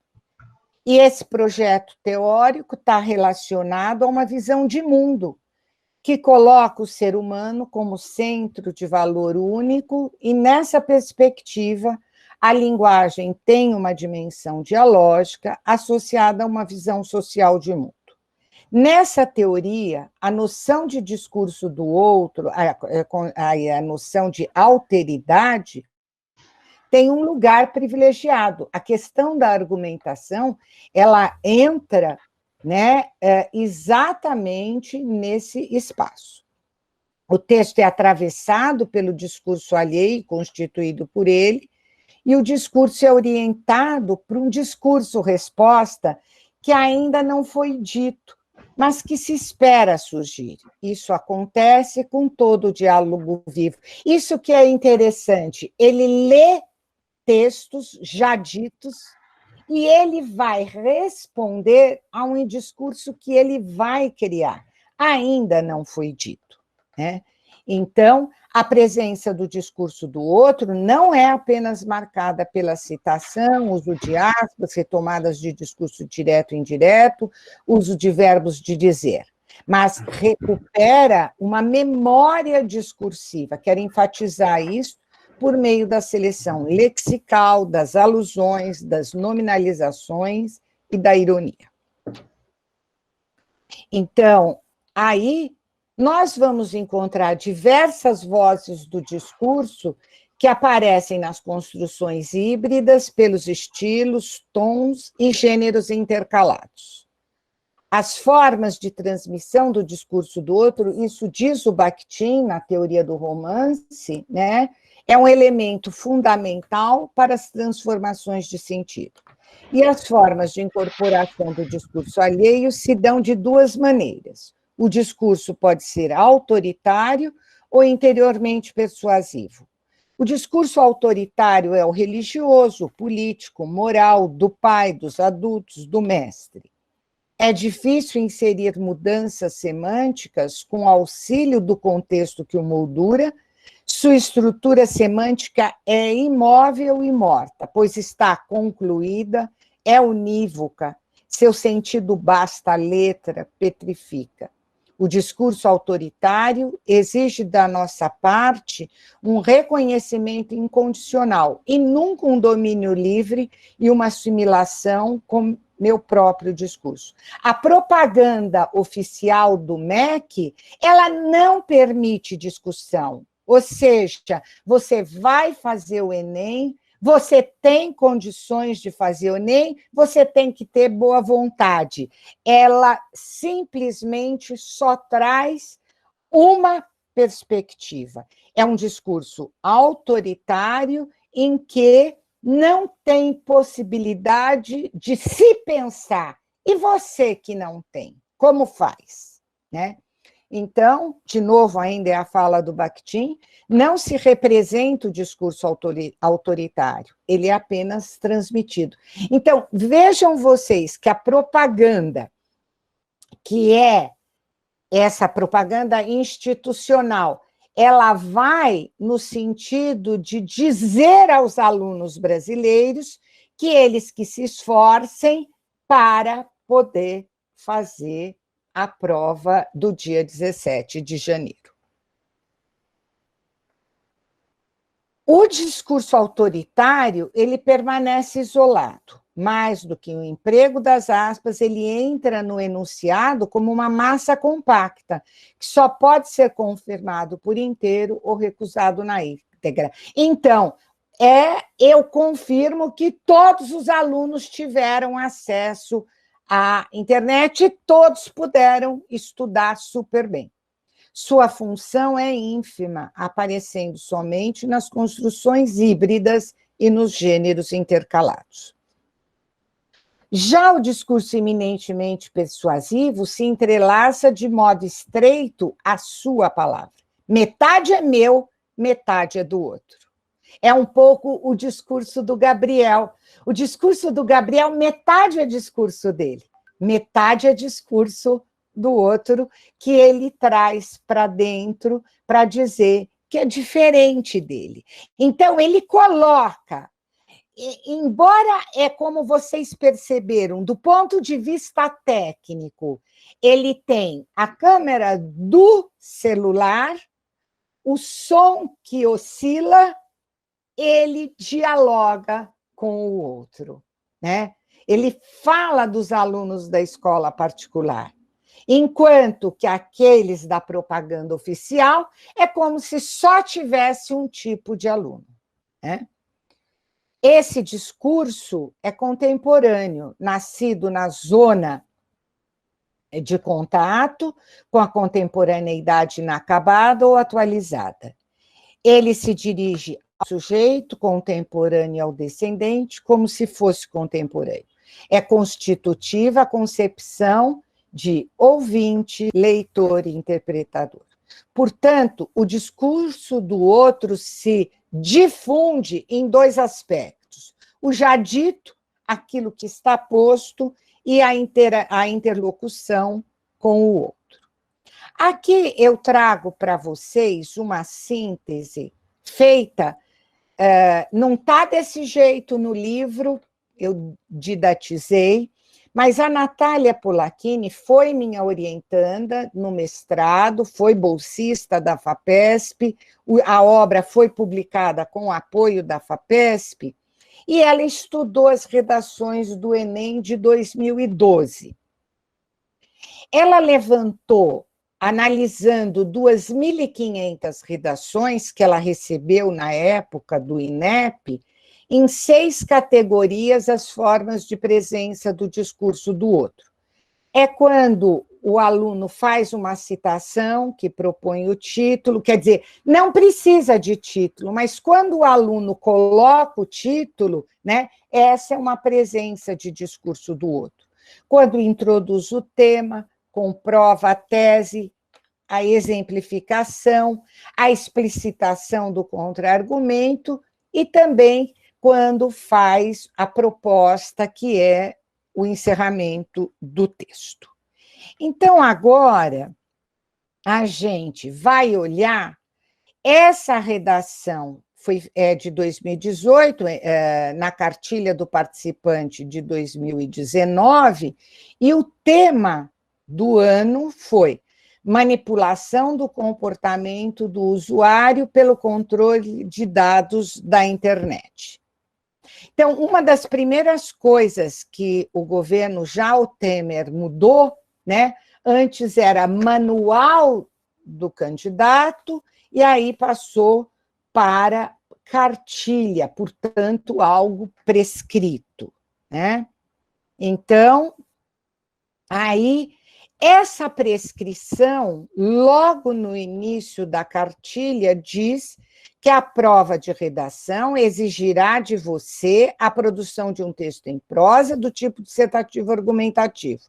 E esse projeto teórico está relacionado a uma visão de mundo, que coloca o ser humano como centro de valor único, e nessa perspectiva, a linguagem tem uma dimensão dialógica associada a uma visão social de mundo. Nessa teoria, a noção de discurso do outro, a noção de alteridade, tem um lugar privilegiado. A questão da argumentação, ela entra, né, exatamente nesse espaço. O texto é atravessado pelo discurso alheio, constituído por ele, e o discurso é orientado para um discurso-resposta que ainda não foi dito, mas que se espera surgir. Isso acontece com todo o diálogo vivo. Isso que é interessante, ele lê textos já ditos e ele vai responder a um discurso que ele vai criar. Ainda não foi dito, né? Então, a presença do discurso do outro não é apenas marcada pela citação, uso de aspas, retomadas de discurso direto e indireto, uso de verbos de dizer, mas recupera uma memória discursiva. Quero enfatizar isso por meio da seleção lexical, das alusões, das nominalizações e da ironia. Então, aí nós vamos encontrar diversas vozes do discurso que aparecem nas construções híbridas pelos estilos, tons e gêneros intercalados. As formas de transmissão do discurso do outro, isso diz o Bakhtin na teoria do romance, né? É um elemento fundamental para as transformações de sentido. E as formas de incorporação do discurso alheio se dão de duas maneiras. O discurso pode ser autoritário ou interiormente persuasivo. O discurso autoritário é o religioso, o político, moral, do pai, dos adultos, do mestre. É difícil inserir mudanças semânticas com auxílio do contexto que o moldura. Sua estrutura semântica é imóvel e morta, pois está concluída, é unívoca, seu sentido basta a letra, petrifica. O discurso autoritário exige da nossa parte um reconhecimento incondicional e nunca um domínio livre e uma assimilação com meu próprio discurso. A propaganda oficial do MEC, ela não permite discussão, ou seja, você vai fazer o Enem, você tem condições de fazer o Enem, você tem que ter boa vontade. Ela simplesmente só traz uma perspectiva. É um discurso autoritário em que não tem possibilidade de se pensar. E você que não tem, como faz? Né? Então, de novo, ainda é a fala do Bakhtin, não se representa o discurso autoritário, ele é apenas transmitido. Então, vejam vocês que a propaganda, que é essa propaganda institucional, ela vai no sentido de dizer aos alunos brasileiros que eles que se esforcem para poder fazer a prova do dia 17 de janeiro. O discurso autoritário, ele permanece isolado. Mais do que o emprego das aspas, ele entra no enunciado como uma massa compacta, que só pode ser confirmado por inteiro ou recusado na íntegra. Então, eu confirmo que todos os alunos tiveram acesso à internet e todos puderam estudar super bem. Sua função é ínfima, aparecendo somente nas construções híbridas e nos gêneros intercalados. Já o discurso eminentemente persuasivo se entrelaça de modo estreito à sua palavra. Metade é meu, metade é do outro. É um pouco o discurso do Gabriel. O discurso do Gabriel, metade é discurso dele, metade é discurso do outro, que ele traz para dentro para dizer que é diferente dele. Então, ele coloca, embora como vocês perceberam, do ponto de vista técnico, ele tem a câmera do celular, o som que oscila, ele dialoga com o outro, né? Ele fala dos alunos da escola particular, enquanto que aqueles da propaganda oficial é como se só tivesse um tipo de aluno, né? Esse discurso é contemporâneo, nascido na zona de contato com a contemporaneidade inacabada ou atualizada. Ele se dirige ao sujeito contemporâneo e ao descendente como se fosse contemporâneo. É constitutiva a concepção de ouvinte, leitor e interpretador. Portanto, o discurso do outro se difunde em dois aspectos: o já dito, aquilo que está posto, e a interlocução com o outro. Aqui eu trago para vocês uma síntese feita, não está desse jeito no livro, eu didatizei, mas a Natália Polacchini foi minha orientanda no mestrado, foi bolsista da FAPESP, a obra foi publicada com o apoio da FAPESP, e ela estudou as redações do Enem de 2012. Ela levantou, analisando 2.500 redações que ela recebeu na época do INEP, em 6 categorias as formas de presença do discurso do outro. É quando o aluno faz uma citação que propõe o título, quer dizer, não precisa de título, mas quando o aluno coloca o título, né, essa é uma presença de discurso do outro. Quando introduz o tema, comprova a tese, a exemplificação, a explicitação do contra-argumento e também quando faz a proposta, que é o encerramento do texto. Então, agora, a gente vai olhar essa redação, é de 2018, na cartilha do participante de 2019, e o tema do ano foi manipulação do comportamento do usuário pelo controle de dados da internet. Então, uma das primeiras coisas que o governo já o Temer mudou, né? Antes era manual do candidato, e aí passou para cartilha, portanto, algo prescrito, né? Então, aí, essa prescrição, logo no início da cartilha, diz que a prova de redação exigirá de você a produção de um texto em prosa do tipo dissertativo argumentativo.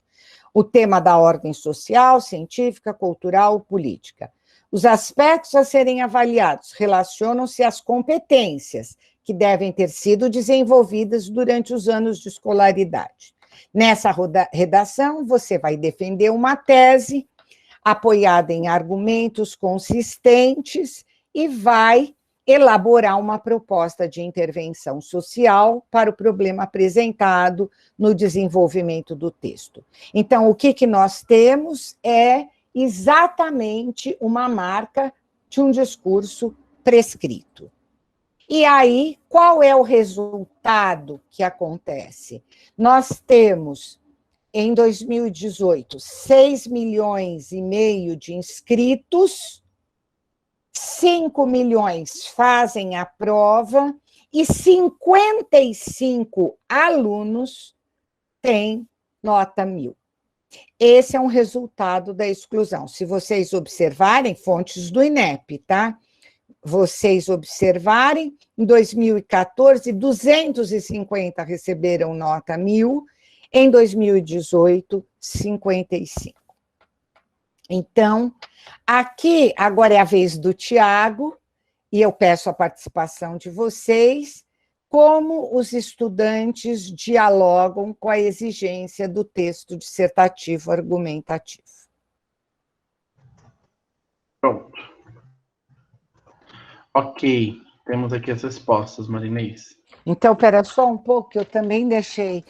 O tema da ordem social, científica, cultural, política. Os aspectos a serem avaliados relacionam-se às competências que devem ter sido desenvolvidas durante os anos de escolaridade. Nessa redação, você vai defender uma tese apoiada em argumentos consistentes e vai elaborar uma proposta de intervenção social para o problema apresentado no desenvolvimento do texto. Então, o que nós temos é exatamente uma marca de um discurso prescrito. E aí, qual é o resultado que acontece? Nós temos, em 2018, 6,5 milhões de inscritos, 5 milhões fazem a prova e 55 alunos têm nota 1000. Esse é um resultado da exclusão. Se vocês observarem, fontes do INEP, tá? Vocês observarem, em 2014, 250 receberam nota 1000, em 2018, 55. Então, aqui, agora é a vez do Tiago, e eu peço a participação de vocês, como os estudantes dialogam com a exigência do texto dissertativo argumentativo. Pronto. Ok, temos aqui as respostas, Marinês. Então, espera só um pouco, que eu também deixei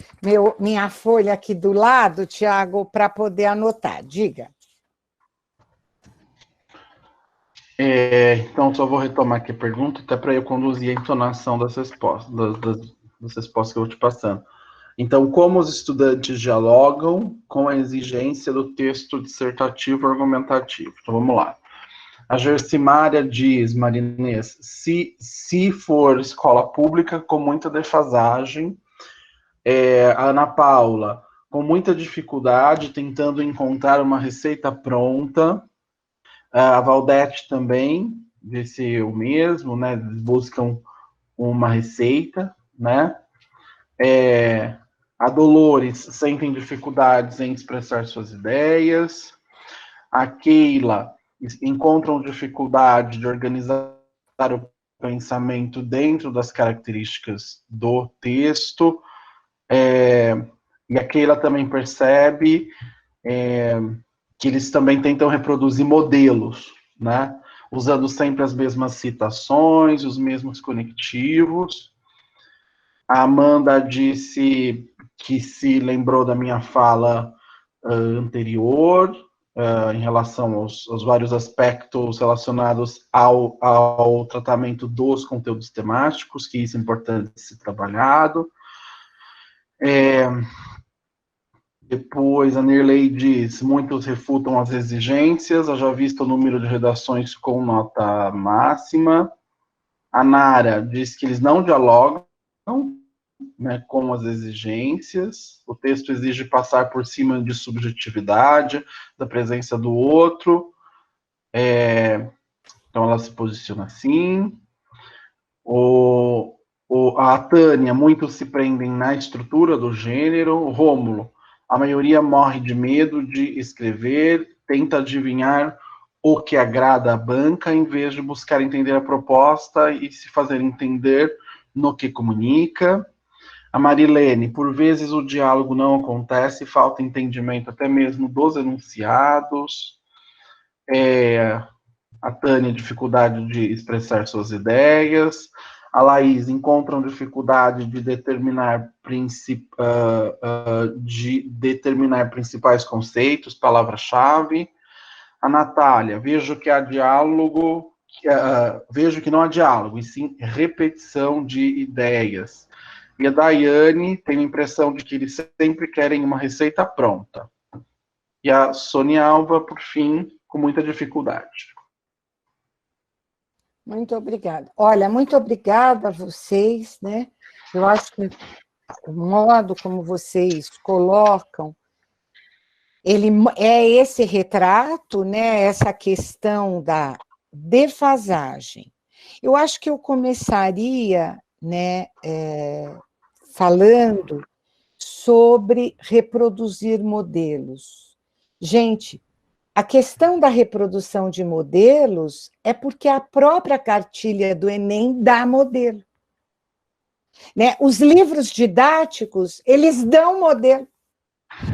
minha folha aqui do lado, Tiago, para poder anotar. Diga. Então, só vou retomar aqui a pergunta, até para eu conduzir a entonação das respostas, das respostas que eu vou te passando. Então, como os estudantes dialogam com a exigência do texto dissertativo argumentativo? Então, vamos lá. A Gersimária diz, Marinês, se for escola pública, com muita defasagem. A Ana Paula, com muita dificuldade, tentando encontrar uma receita pronta. A Valdete também, disse o mesmo, né? Buscam uma receita, né? A Dolores sentem dificuldades em expressar suas ideias. A Keila encontram dificuldade de organizar o pensamento dentro das características do texto. E a Keila também percebe que eles também tentam reproduzir modelos, né? Usando sempre as mesmas citações, os mesmos conectivos. A Amanda disse que se lembrou da minha fala anterior, em relação aos vários aspectos relacionados ao tratamento dos conteúdos temáticos, que isso é importante ser trabalhado. Depois, a Nirley diz, muitos refutam as exigências, haja visto o número de redações com nota máxima. A Nara diz que eles não dialogam, né, com as exigências, o texto exige passar por cima de subjetividade, da presença do outro, então ela se posiciona assim. A Tânia, muitos se prendem na estrutura do gênero. O Rômulo, a maioria morre de medo de escrever, tenta adivinhar o que agrada à banca, em vez de buscar entender a proposta e se fazer entender no que comunica. A Marilene, por vezes o diálogo não acontece, falta entendimento até mesmo dos enunciados. A Tânia, dificuldade de expressar suas ideias. A Laís, encontram dificuldade de determinar principais conceitos, palavra-chave. A Natália, vejo que há diálogo, vejo que não há diálogo, e sim repetição de ideias. E a Daiane tem a impressão de que eles sempre querem uma receita pronta. E a Sônia Alva, por fim, com muita dificuldade. Muito obrigada. Olha, muito obrigada a vocês, né? Eu acho que o modo como vocês colocam, ele é esse retrato, né? Essa questão da defasagem. Eu acho que eu começaria, né, falando sobre reproduzir modelos. Gente, a questão da reprodução de modelos é porque a própria cartilha do Enem dá modelo. Né? Os livros didáticos, eles dão modelo.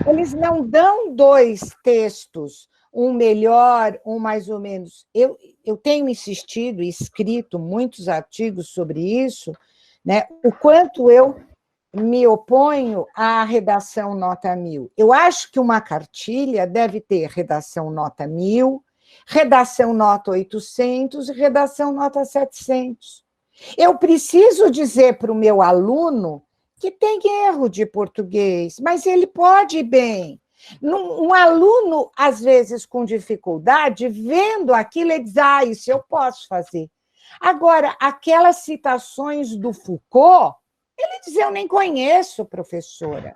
Eles não dão 2 textos, um melhor, um mais ou menos. Eu tenho insistido e escrito muitos artigos sobre isso, né? O quanto eu me oponho à redação nota 1000. Eu acho que uma cartilha deve ter redação nota 1000, redação nota 800 e redação nota 700. Eu preciso dizer para o meu aluno que tem erro de português, mas ele pode ir bem. Um aluno, às vezes, com dificuldade, vendo aquilo, ele diz, isso eu posso fazer. Agora, aquelas citações do Foucault, ele diz, eu nem conheço, professora.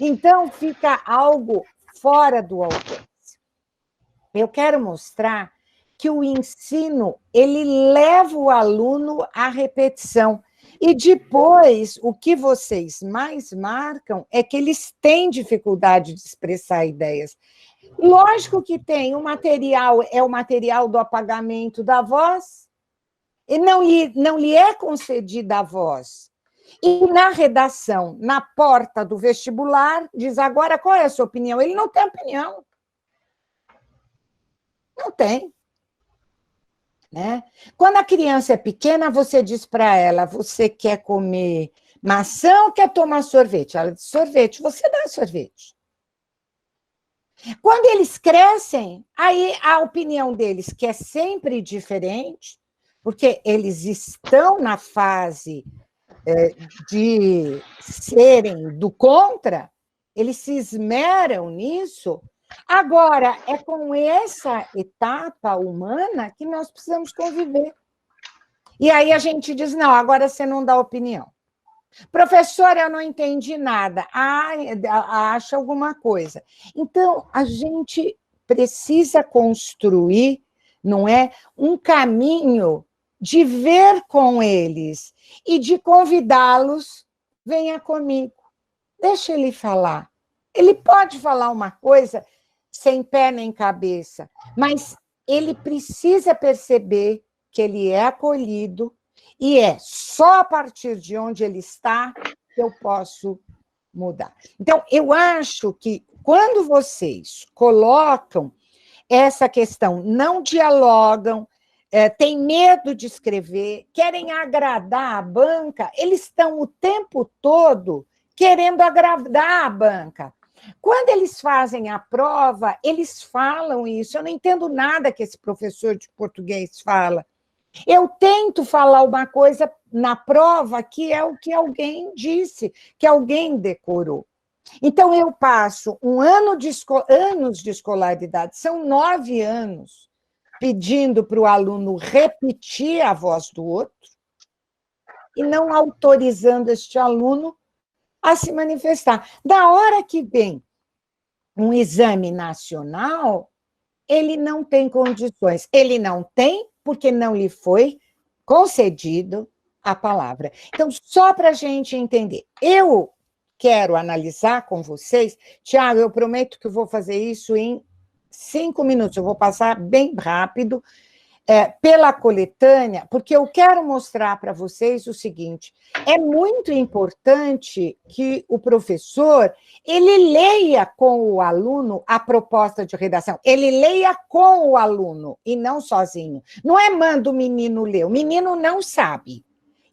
Então, fica algo fora do alcance. Eu quero mostrar que o ensino, ele leva o aluno à repetição. E depois, o que vocês mais marcam é que eles têm dificuldade de expressar ideias. Lógico que tem, o material é o material do apagamento da voz, e não lhe é concedida a voz. E na redação, na porta do vestibular, diz agora qual é a sua opinião? Ele não tem opinião. Não tem. Né? Quando a criança é pequena, você diz para ela, você quer comer maçã ou quer tomar sorvete? Ela diz sorvete, você dá sorvete. Quando eles crescem, aí a opinião deles, que é sempre diferente, porque eles estão na fase de serem do contra, eles se esmeram nisso. Agora, é com essa etapa humana que nós precisamos conviver. E aí a gente diz, não, agora você não dá opinião. Professora, eu não entendi nada. Acha alguma coisa. Então, a gente precisa construir, não é, um caminho de ver com eles e de convidá-los, venha comigo, deixa ele falar. Ele pode falar uma coisa sem pé nem cabeça, mas ele precisa perceber que ele é acolhido e é só a partir de onde ele está que eu posso mudar. Então, eu acho que quando vocês colocam essa questão, não dialogam, têm medo de escrever, querem agradar a banca, eles estão o tempo todo querendo agradar a banca. Quando eles fazem a prova, eles falam isso. Eu não entendo nada que esse professor de português fala. Eu tento falar uma coisa na prova que é o que alguém disse, que alguém decorou. Então, eu passo anos de escolaridade, são 9 anos, pedindo para o aluno repetir a voz do outro e não autorizando este aluno a se manifestar. Da hora que vem um exame nacional, ele não tem condições. Ele não tem porque não lhe foi concedido a palavra. Então, só para a gente entender, eu quero analisar com vocês, Tiago, eu prometo que eu vou fazer isso em 5 minutos, eu vou passar bem rápido, pela coletânea, porque eu quero mostrar para vocês o seguinte, é muito importante que o professor, ele leia com o aluno a proposta de redação, ele leia com o aluno e não sozinho. Não é manda o menino ler, o menino não sabe.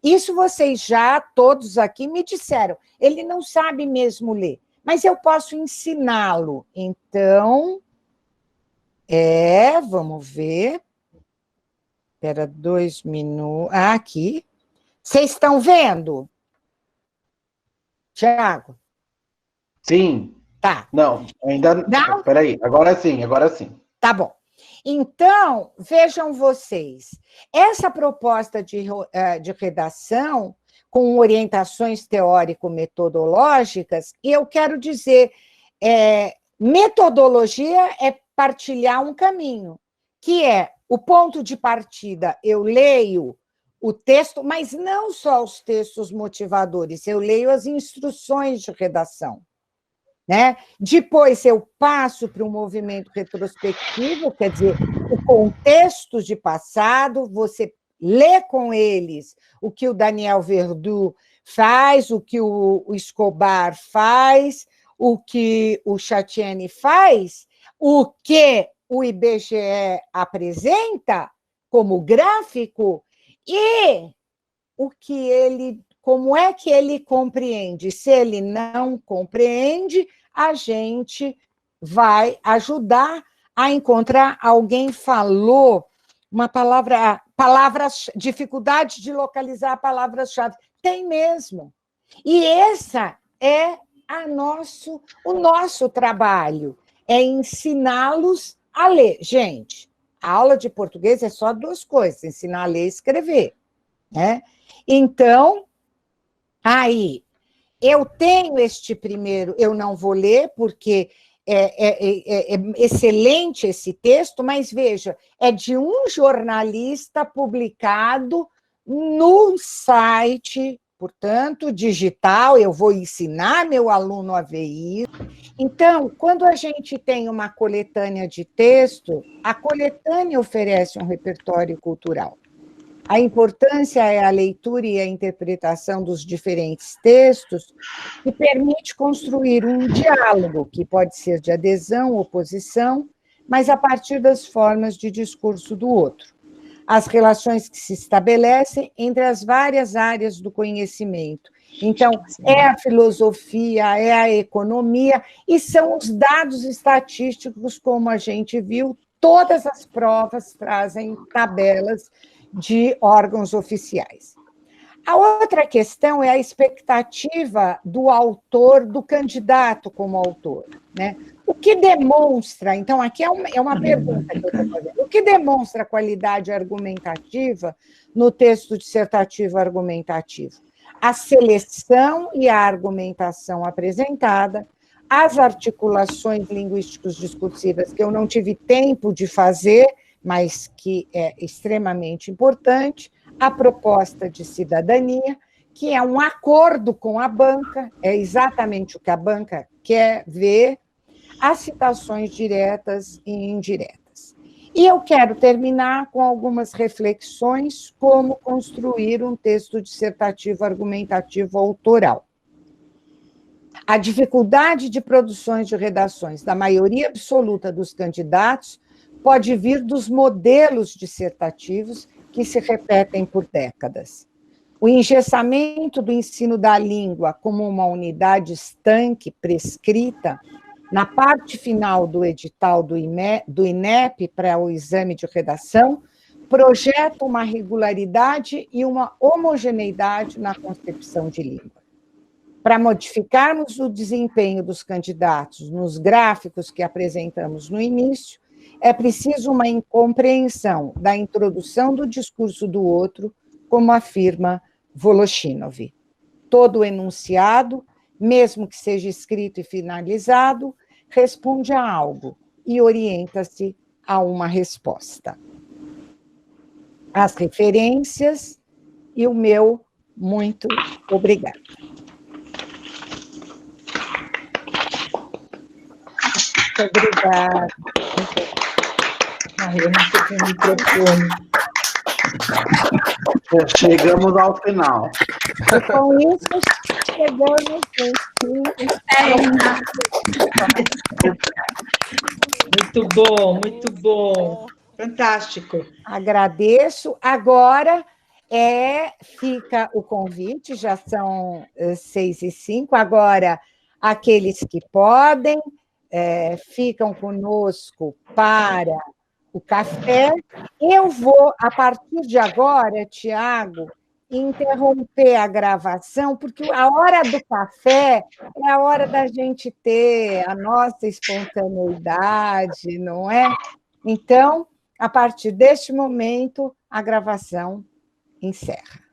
Isso vocês já, todos aqui, me disseram, ele não sabe mesmo ler, mas eu posso ensiná-lo. Então, Vamos ver. Espera 2 minutos. Aqui. Vocês estão vendo? Tiago? Sim. Tá. Não, ainda não. Espera aí, agora sim, agora sim. Tá bom. Então, vejam vocês, essa proposta de redação com orientações teórico-metodológicas, e eu quero dizer, metodologia é partilhar um caminho, que é o ponto de partida, eu leio o texto, mas não só os textos motivadores, eu leio as instruções de redação. Né? Depois eu passo para um movimento retrospectivo, quer dizer, o contexto de passado, você lê com eles o que o Daniel Verdu faz, o que o Escobar faz, o que o Chatienne faz, o que o IBGE apresenta como gráfico e como é que ele compreende. Se ele não compreende, a gente vai ajudar a encontrar. Alguém falou uma dificuldade de localizar palavras-chave. Tem mesmo. E essa é o nosso trabalho, é ensiná-los a ler. Gente, a aula de português é só 2 coisas, ensinar a ler e escrever. Né? Então, aí, eu tenho este primeiro, eu não vou ler, porque é excelente esse texto, mas veja, é de um jornalista publicado no site, portanto, digital, eu vou ensinar meu aluno a ver isso. Então, quando a gente tem uma coletânea de texto, a coletânea oferece um repertório cultural. A importância é a leitura e a interpretação dos diferentes textos, que permite construir um diálogo, que pode ser de adesão, oposição, mas a partir das formas de discurso do outro. As relações que se estabelecem entre as várias áreas do conhecimento. Então, é a filosofia, é a economia, e são os dados estatísticos, como a gente viu, todas as provas trazem tabelas de órgãos oficiais. A outra questão é a expectativa do autor, do candidato como autor. Né? O que demonstra, então, aqui é uma pergunta que eu estou fazendo, o que demonstra a qualidade argumentativa no texto dissertativo argumentativo? A seleção e a argumentação apresentada, as articulações linguísticos discursivas, que eu não tive tempo de fazer, mas que é extremamente importante, a proposta de cidadania, que é um acordo com a banca, é exatamente o que a banca quer ver, as citações diretas e indiretas. E eu quero terminar com algumas reflexões como construir um texto dissertativo argumentativo autoral. A dificuldade de produções de redações da maioria absoluta dos candidatos pode vir dos modelos dissertativos que se repetem por décadas. O engessamento do ensino da língua como uma unidade estanque prescrita, na parte final do edital do INEP para o exame de redação, projeta uma regularidade e uma homogeneidade na concepção de língua. Para modificarmos o desempenho dos candidatos nos gráficos que apresentamos no início, é preciso uma incompreensão da introdução do discurso do outro, como afirma Voloshinov. Todo enunciado, mesmo que seja escrito e finalizado, responde a algo e orienta-se a uma resposta. As referências e o meu muito obrigada. Muito obrigada. Eu não sei o microfone. Chegamos ao final. E com isso, chegamos ao fim. Muito bom, muito bom. Fantástico. Agradeço. Agora fica o convite, já são 6h05. Agora, aqueles que podem, ficam conosco para o café. Eu vou, a partir de agora, Tiago, interromper a gravação, porque a hora do café é a hora da gente ter a nossa espontaneidade, não é? Então, a partir deste momento, a gravação encerra.